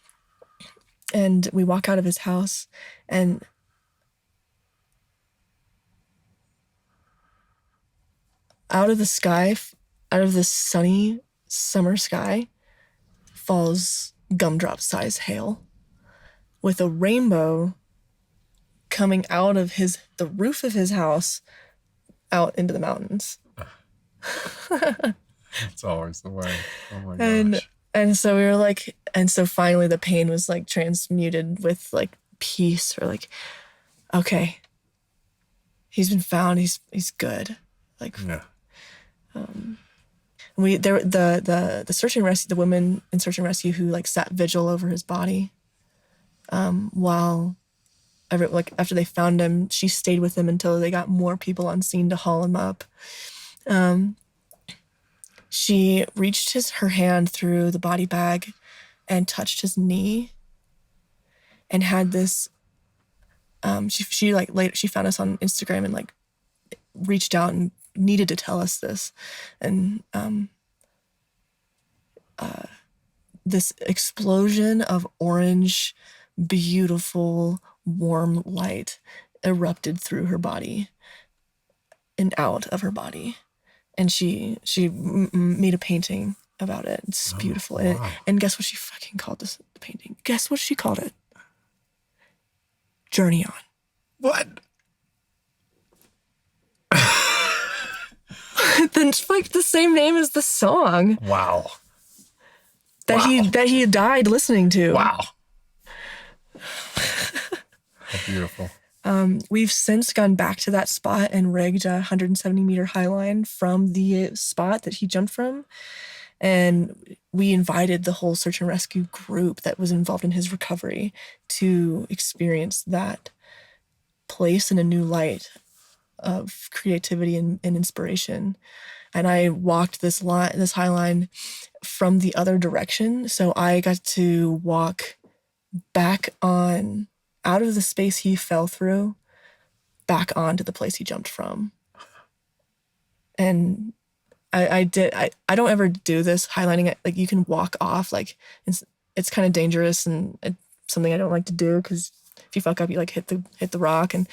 we walk out of his house, and out of the sky, out of the sunny summer sky, falls gumdrop-sized hail with a rainbow coming out of the roof of his house out into the mountains. It's always the way. Oh my And gosh. and so we were like, and so finally the pain was like transmuted with like peace, or like, okay, he's been found, he's good. Like, Yeah. the search and rescue, the women in search and rescue who like sat vigil over his body, while after they found him, she stayed with him until they got more people on scene to haul him up. She reached her hand through the body bag and touched his knee, and had this. She like later she found us on Instagram and like reached out and needed to tell us this, and this explosion of orange, beautiful, warm light erupted through her body and out of her body. And she made a painting about it. It's beautiful. wow. And guess what she fucking called the painting? Guess what she called it? Journey On. What? It's like the same name as the song Wow. that he died listening to. Wow. How beautiful. We've since gone back to that spot and rigged a 170-meter high line from the spot that he jumped from. And we invited the whole search and rescue group that was involved in his recovery to experience that place in a new light of creativity and inspiration. And I walked this high line from the other direction. So I got to walk back on out of the space he fell through, back onto the place he jumped from. And I don't ever do this highlighting. Like, you can walk off, like it's kind of dangerous, and it's something I don't like to do, because if you fuck up, you like hit the rock. And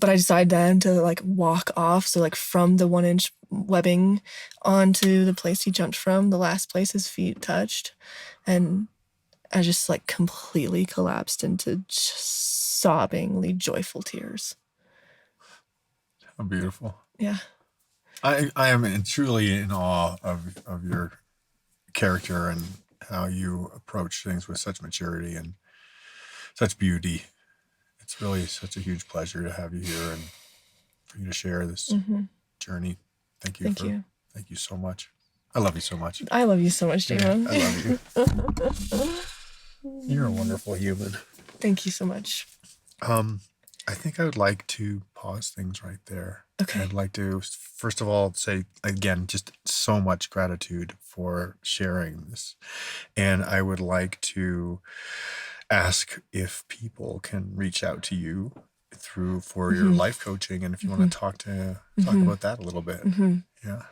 but I decided then to like walk off, so like from the 1-inch webbing onto the place he jumped from, the last place his feet touched, and I just like completely collapsed into just sobbingly joyful tears. How beautiful. Yeah. I am truly in awe of your character and how you approach things with such maturity and such beauty. It's really such a huge pleasure to have you here and for you to share this journey. Thank you. Thank you so much. I love you so much. I love you so much, Damon. I love you. You're a wonderful human. Thank you so much. I think I would like to pause things right there. Okay. I'd like to, first of all, say again, just so much gratitude for sharing this. And I would like to ask if people can reach out to you for your life coaching, and if you want to talk about that a little bit. Yeah.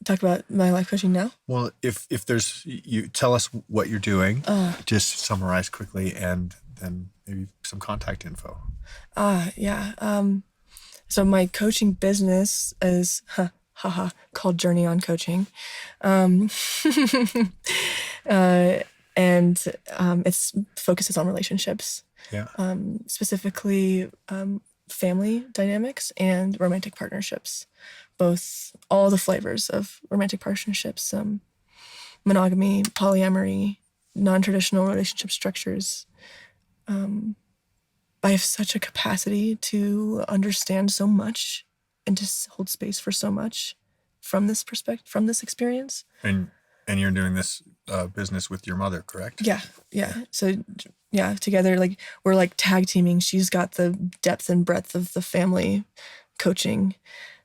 Talk about my life coaching now? Well, if there's, you tell us what you're doing, just summarize quickly, and then maybe some contact info. Yeah. So my coaching business is called Journey on Coaching. And it's focuses on relationships. Yeah. Specifically family dynamics and romantic partnerships. All the flavors of romantic partnerships, monogamy, polyamory, non-traditional relationship structures. I have such a capacity to understand so much and to hold space for so much from this perspective, from this experience. And you're doing this business with your mother, correct? Yeah. So, yeah, together, like, we're like tag teaming. She's got the depth and breadth of the family coaching,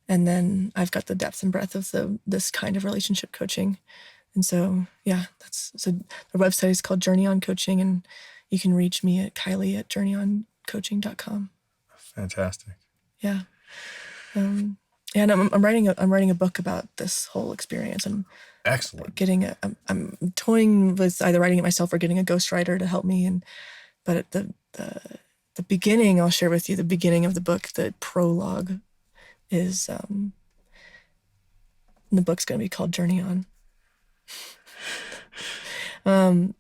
and then I've got the depth and breadth of this kind of relationship coaching. And so, yeah, so the website is called Journey on Coaching, and you can reach me at Kiley at journeyoncoaching.com. Fantastic. Yeah. And I'm writing a book about this whole experience. And excellent. I'm toying with either writing it myself or getting a ghostwriter to help me. But at the beginning, I'll share with you the beginning of the book. The prologue is the book's going to be called Journey On.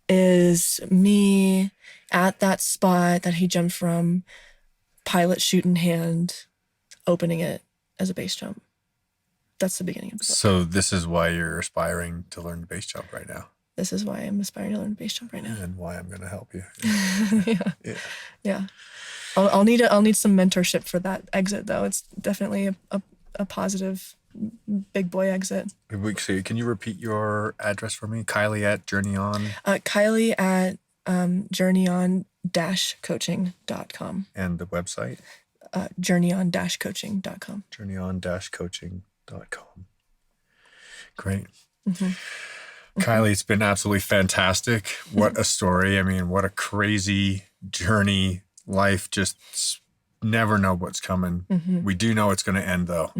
Is me at that spot that he jumped from, pilot chute in hand, opening it as a base jump. That's the beginning of the book. So this is why you're aspiring to learn the base jump right now. This is why I'm aspiring to learn base jump right now. And why I'm going to help you. Yeah. I'll need some mentorship for that exit, though. It's definitely a positive big boy exit. So can you repeat your address for me? Kiley at Journey On? Kiley at journeyon-coaching.com. And the website? journeyon-coaching.com. journeyon-coaching.com. Great. Kiley, it's been absolutely fantastic. What a story. I mean, what a crazy journey. Life, just never know what's coming. We do know it's going to end, though.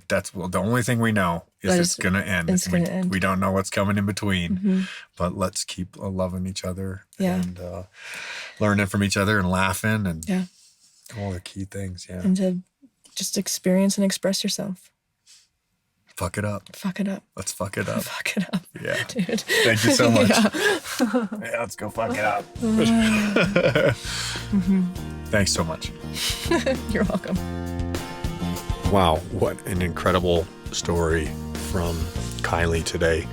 That's the only thing we know is it's going to end. It's going to end. We don't know what's coming in between, but let's keep loving each other and learning from each other and laughing and all the key things. Yeah. And to just experience and express yourself. Fuck it up. Fuck it up. Let's fuck it up. Fuck it up. Yeah. Dude. Thank you so much. Yeah, let's go fuck it up. Thanks so much. You're welcome. Wow, what an incredible story from Kiley today.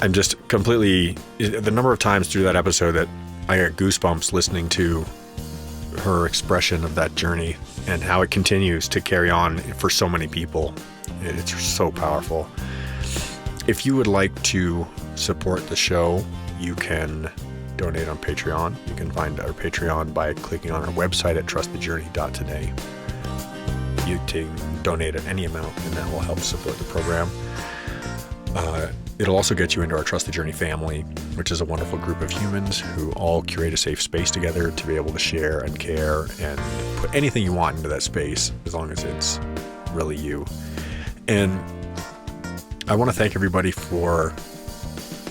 I'm just completely, the number of times through that episode that I got goosebumps listening to her expression of that journey and how it continues to carry on for so many people. It's so powerful. If you would like to support the show, you can donate on Patreon. You can find our Patreon by clicking on our website at trustthejourney.today. You can donate at any amount, and that will help support the program. It'll also get you into our Trust the Journey family, which is a wonderful group of humans who all curate a safe space together to be able to share and care and put anything you want into that space, as long as it's really you. And I want to thank everybody for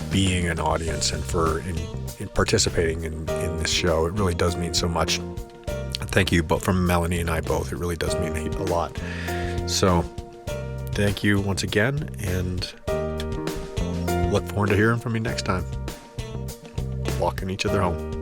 being an audience and for in participating in this show. It really does mean so much. Thank you, both from Melanie and I both. It really does mean a lot. So thank you once again, and look forward to hearing from you next time. Walking each other home.